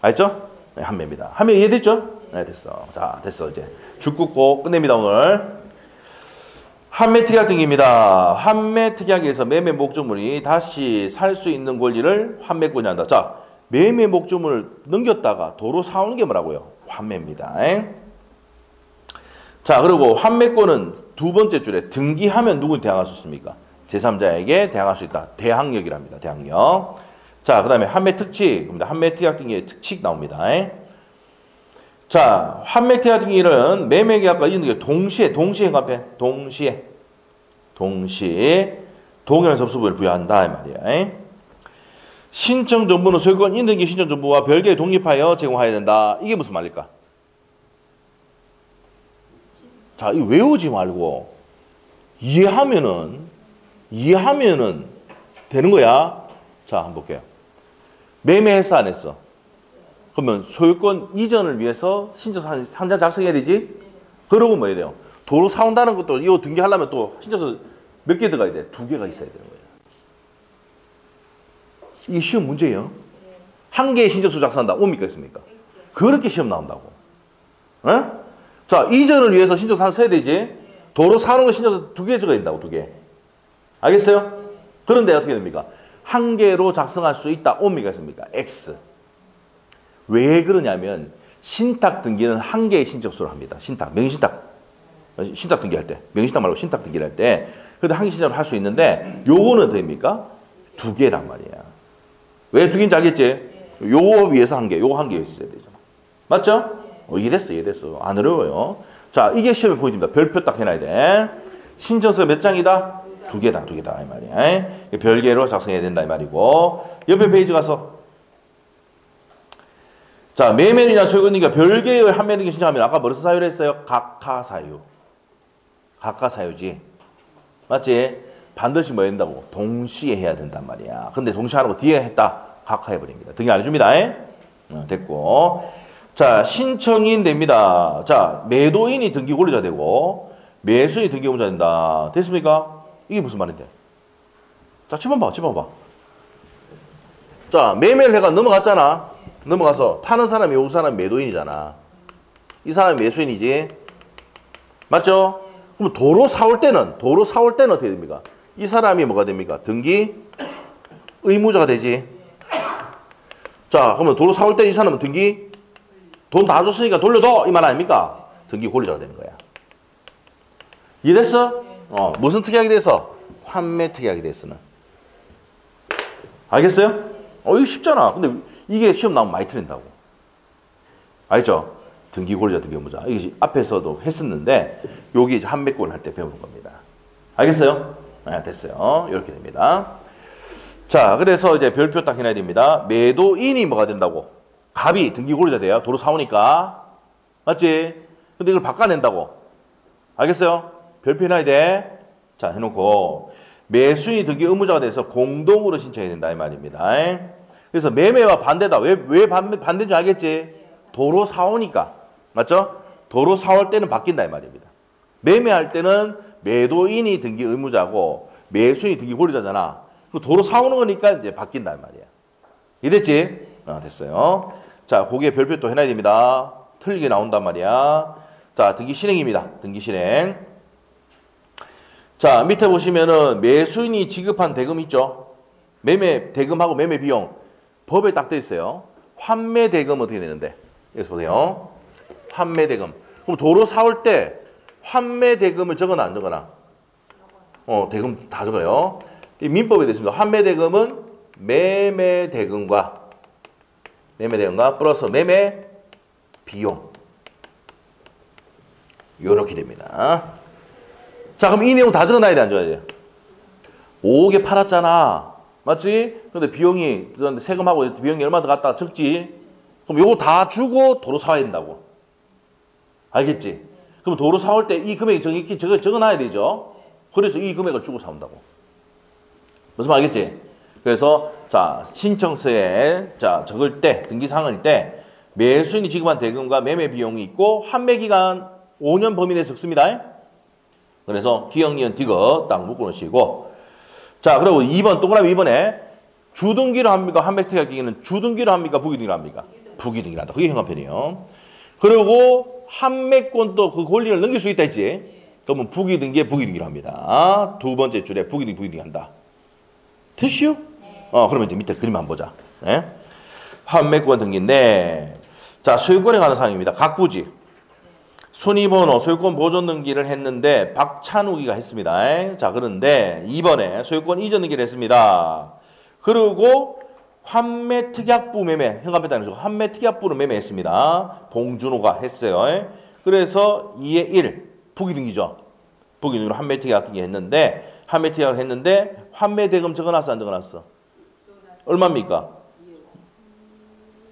알겠죠? 네, 환매입니다. 환매 이해됐죠? 네, 됐어. 자, 됐어. 이제 줄 긋고 끝냅니다, 오늘. 환매특약 등기입니다. 환매특약에서 매매 목적물이 다시 살 수 있는 권리를 환매권이 한다. 자, 매매 목적물을 넘겼다가 도로 사오는 게 뭐라고요? 환매입니다. 자, 그리고 환매권은 두 번째 줄에 등기하면 누구に대항할 수 있습니까? 제3자에게 대항할 수 있다. 대항력이랍니다. 대항력. 자, 그 다음에 환매특칙. 환매특약 등기의 특칙 나옵니다. 자, 환매특약 등기는 매매계약과 이전 등기 동시에 동일한 접수부를 부여한다 이 말이야. 신청 정보는 소유권 인등기 신청 정보와 별개의 독립하여 제공해야 된다. 이게 무슨 말일까? 자, 이거 외우지 말고 이해하면은 되는 거야. 자, 한번 볼게요. 매매했어 안 했어? 그러면 소유권 이전을 위해서 신청서 한 장 작성해야 되지? 그러고 뭐 해야 돼요? 도로 사온다는 것도 이거 등기하려면 또 신청서 몇 개 들어가야 돼? 2개가 있어야 되는 거예요. 이게 시험 문제예요. 한 개의 신청서 작성한다. 옵니까 있습니까? 그렇게 시험 나온다고. 에? 자, 이전을 위해서 신청서 하나 써야 되지? 도로 사는 거 신청서 2개 들어가야 된다고, 2개. 알겠어요? 그런데 어떻게 됩니까? 한 개로 작성할 수 있다. 옵니까 있습니까? X. 왜 그러냐면 신탁 등기는 한 개의 신청서로 합니다. 명신탁 등기할 때. 명신탁 말고 신탁 등기를 할 때. 그래도 한 개 신청을 할 수 있는데 요거는 됩니까? 2개란 말이야. 왜 2개인지 알겠지? 요거 위해서 한 개, 요거 한 개 있어야 되잖아. 맞죠? 이해됐어. 안 어려워요. 자, 이게 시험에 포인트입니다. 별표 딱 해놔야 돼. 신청서 몇 장이다? 2개다 이 말이야. 별개로 작성해야 된다 이 말이고. 옆에 페이지 가서 자, 매매인이나 소유권이니까 별개의 환매 등기 신청하면 아까 뭐를 사유를 했어요? 각하사유지. 맞지? 반드시 뭐 해야 된다고? 동시에 해야 된단 말이야. 근데 동시에 하라고 뒤에 했다. 각하해버립니다. 등기 안 해줍니다. 됐고. 자, 신청인 됩니다. 자, 매도인이 등기 권리자 되고 매수인이 등기 의무자 된다. 됐습니까? 이게 무슨 말인데? 자, 집어봐. 자, 매매를 해가 넘어갔잖아. 넘어가서 파는 사람이 이 사람이 매도인이잖아. 이 사람이 매수인이지. 맞죠? 그럼 도로 사올 때는 어떻게 됩니까? 이 사람이 뭐가 됩니까? 등기 의무자가 되지. 자, 그러면 도로 사올 때 이 사람은 등기 돈 다 줬으니까 돌려둬 이 말 아닙니까? 등기 권리자가 되는 거야. 이해됐어? 무슨 특약이 돼서? 환매 특약이 됐으는. 알겠어요? 이거 쉽잖아. 근데 이게 시험 나오면 많이 틀린다고. 알죠? 등기 권리자, 등기 의무자. 이게 앞에서도 했었는데 여기 이제 환매권 할 때 배우는 겁니다. 알겠어요? 네, 됐어요. 이렇게 됩니다. 자, 그래서 이제 별표 딱 해놔야 됩니다. 매도인이 뭐가 된다고? 갑이 등기 권리자 돼요. 도로 사오니까. 맞지? 근데 이걸 바꿔낸다고. 알겠어요? 별표 해놔야 돼. 자, 해놓고 매수인이 등기 의무자가 돼서 공동으로 신청해야 된다 이 말입니다. 그래서 매매와 반대다. 왜 반대인 줄 알겠지? 도로 사오니까. 맞죠? 도로 사올 때는 바뀐다 이 말입니다. 매매할 때는 매도인이 등기 의무자고 매수인이 등기 권리자잖아. 도로 사오는 거니까 이제 바뀐다 이 말이야. 이해됐지? 됐어요. 자, 거기에 별표 또 해놔야 됩니다. 틀리게 나온단 말이야. 자, 등기 실행입니다. 등기 실행. 자, 밑에 보시면은 매수인이 지급한 대금 있죠? 매매 대금하고 매매 비용. 법에 딱 돼 있어요. 환매 대금 어떻게 되는데? 여기서 보세요. 환매 대금. 그럼 도로 사올 때 환매 대금을 적어놔 안 적어놔? 대금 다 적어요. 이 민법에 됐습니다. 환매 대금은 매매 대금과 플러스 매매 비용. 요렇게 됩니다. 자, 그럼 이 내용 다 적어놔야 돼, 안 적어야 돼? 5억에 팔았잖아. 맞지? 근데 비용이, 세금하고 비용이 얼마 더 갔다가 적지? 그럼 요거 다 주고 도로 사와야 된다고. 알겠지? 그럼 도로 사올 때 이 금액이 정확히 적어놔야 되죠? 그래서 이 금액을 주고 사온다고. 무슨 말 알겠지? 그래서, 자, 신청서에, 자, 적을 때, 등기상한일 때, 매수인이 지급한 대금과 매매 비용이 있고, 환매기간 5년 범위 내에 적습니다. 그래서 기억, 니은, 디귿 딱 묶어놓으시고. 자, 그리고 2번, 동그라미 2번에 주등기로 합니까? 환매특약기기는 주등기로 합니까? 부기등기로 합니까? 부기등기로 한다. 그게 현관편이에요. 그리고 환매권도 그 권리를 넘길 수 있다 했지? 그러면 부기등기에 부기등기로 합니다. 두 번째 줄에 부기등기 한다. 됐슈? 그러면 이제 밑에 그림 한번 보자. 네? 환매권 등기인데, 자, 소유권에 관한 사항입니다. 각 부지. 순위번호 소유권 보존 등기를 했는데 박찬욱이가 했습니다. 자, 그런데 이번에 소유권 이전 등기를 했습니다. 그리고 환매특약부 매매, 현관표 따르고 환매특약부를 매매했습니다. 봉준호가 했어요. 그래서 2의 1, 부기등기죠. 부기등기로 환매특약 등기 했는데, 환매특약을 했는데 환매대금 적어놨어, 안 적어놨어? 얼마입니까?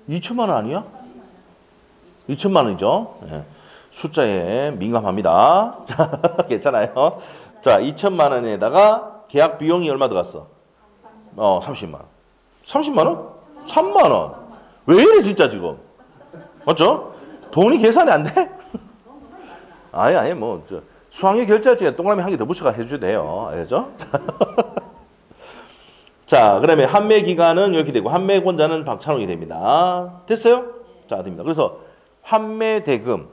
2천만 원 아니야? 2천만 원이죠. 네. 숫자에 민감합니다. 자, 괜찮아요. 자, 2천만 원에다가 계약 비용이 얼마 들어갔어? 30만 원. 30만 원? 3만 원. 왜 이래 진짜 지금? 맞죠? 돈이 계산이 안 돼? 아니 뭐 수학의 결제할 때 동그라미 한 개 더 붙여가 해주셔도 돼요. 알겠죠? 자, 그다음에 환매 기간은 이렇게 되고 환매권자는 박찬욱이 됩니다. 됐어요? 자, 됩니다. 그래서 환매 대금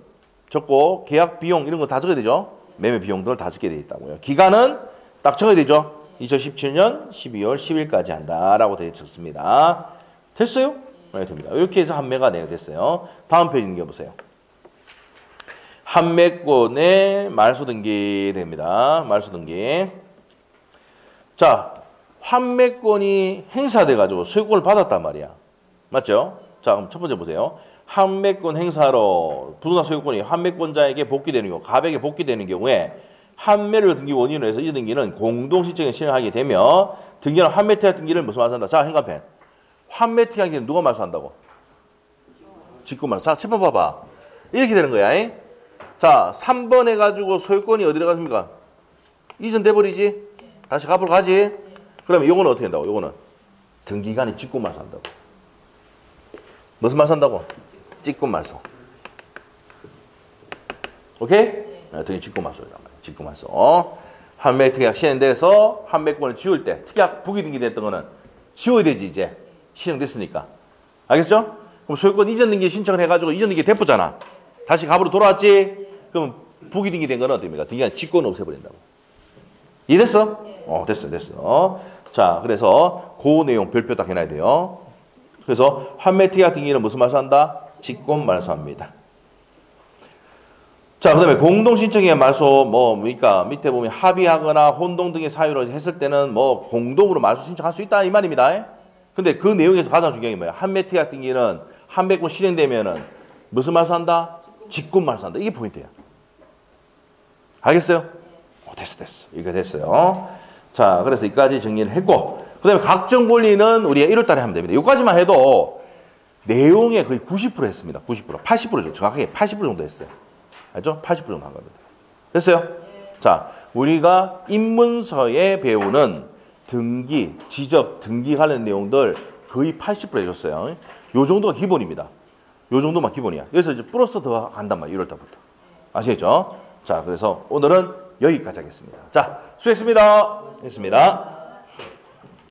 적고 계약 비용 이런 거 다 적어야 되죠. 매매 비용들을 다 적게 되어 있다고요. 기간은 딱 적어야 되죠. 2017년 12월 10일까지 한다라고 되어 있습니다. 됐어요? 네, 됩니다. 이렇게 해서 환매가 됐어요. 다음 페이지 넘겨보세요. 환매권의 말소 등기 됩니다. 말소 등기. 자, 환매권이 행사돼가지고 소유권을 받았단 말이야. 맞죠? 자, 그럼 첫 번째 보세요. 환매권 행사로 부동산 소유권이 환매권자에게 복귀되는 경우, 갑에게 복귀되는 경우에 환매를 등기 원인으로 해서 이 등기는 공동시청에 실행하게 되며 등기는 환매특약 등기를 무슨 말소한다? 자, 현관펜. 환매특약 등기는 누가 말소한다고? 직권말소. 자, 7번 봐봐. 이렇게 되는 거야. 자, 3번 해가지고 소유권이 어디로 갔습니까? 이전돼버리지? 다시 갑으로 가지? 그러면 요거는 어떻게 된다고? 요거는 등기간에 직권말소한다고. 무슨 말소한다고? 직권말소. 오케이? 네, 등기 직권말소이다. 직권말소. 환매특약 시행돼서 환매권을 지울 때 특약 부기등기 됐던 거는 지워야 되지 이제. 시행됐으니까. 알겠죠? 그럼 소유권 이전 등기 신청을 해가지고 이전 등기 대포잖아. 다시 갑으로 돌아왔지? 그럼 부기등기 된 거는 어떻습니까? 등기간 직권을 없애버린다고. 이해됐어? 됐어. 자, 그래서 그 내용 별표 딱 해놔야 돼요. 그래서 환매특약 등기는 무슨 말소한다? 직권 말소합니다. 자, 그 다음에 공동신청의 말소, 그러니까 밑에 보면 합의하거나 혼동 등의 사유로 했을 때는 공동으로 말소 신청할 수 있다 이 말입니다. 근데 그 내용에서 가장 중요한 게 뭐야? 환매특약 등기는 환매권 실행되면은 무슨 말소한다? 직권 말소한다. 이게 포인트야. 알겠어요? 됐어. 이거 됐어요. 자, 그래서 여기까지 정리를 했고, 그 다음에 각종 권리는 우리가 1월 달에 하면 됩니다. 여기까지만 해도 내용의 거의 90% 했습니다. 90%. 80%죠. 정확하게 80% 정도 했어요. 알죠? 80% 정도 한 겁니다. 됐어요? 자, 우리가 입문서에 배우는 등기, 지적, 등기 관련 내용들 거의 80% 해줬어요. 요 정도가 기본입니다. 요 정도만 기본이야. 여기서 이제 플러스 더 간단 말이에요. 1월 달부터. 아시겠죠? 자, 그래서 오늘은 여기까지 하겠습니다. 자, 수고했습니다. 했습니다.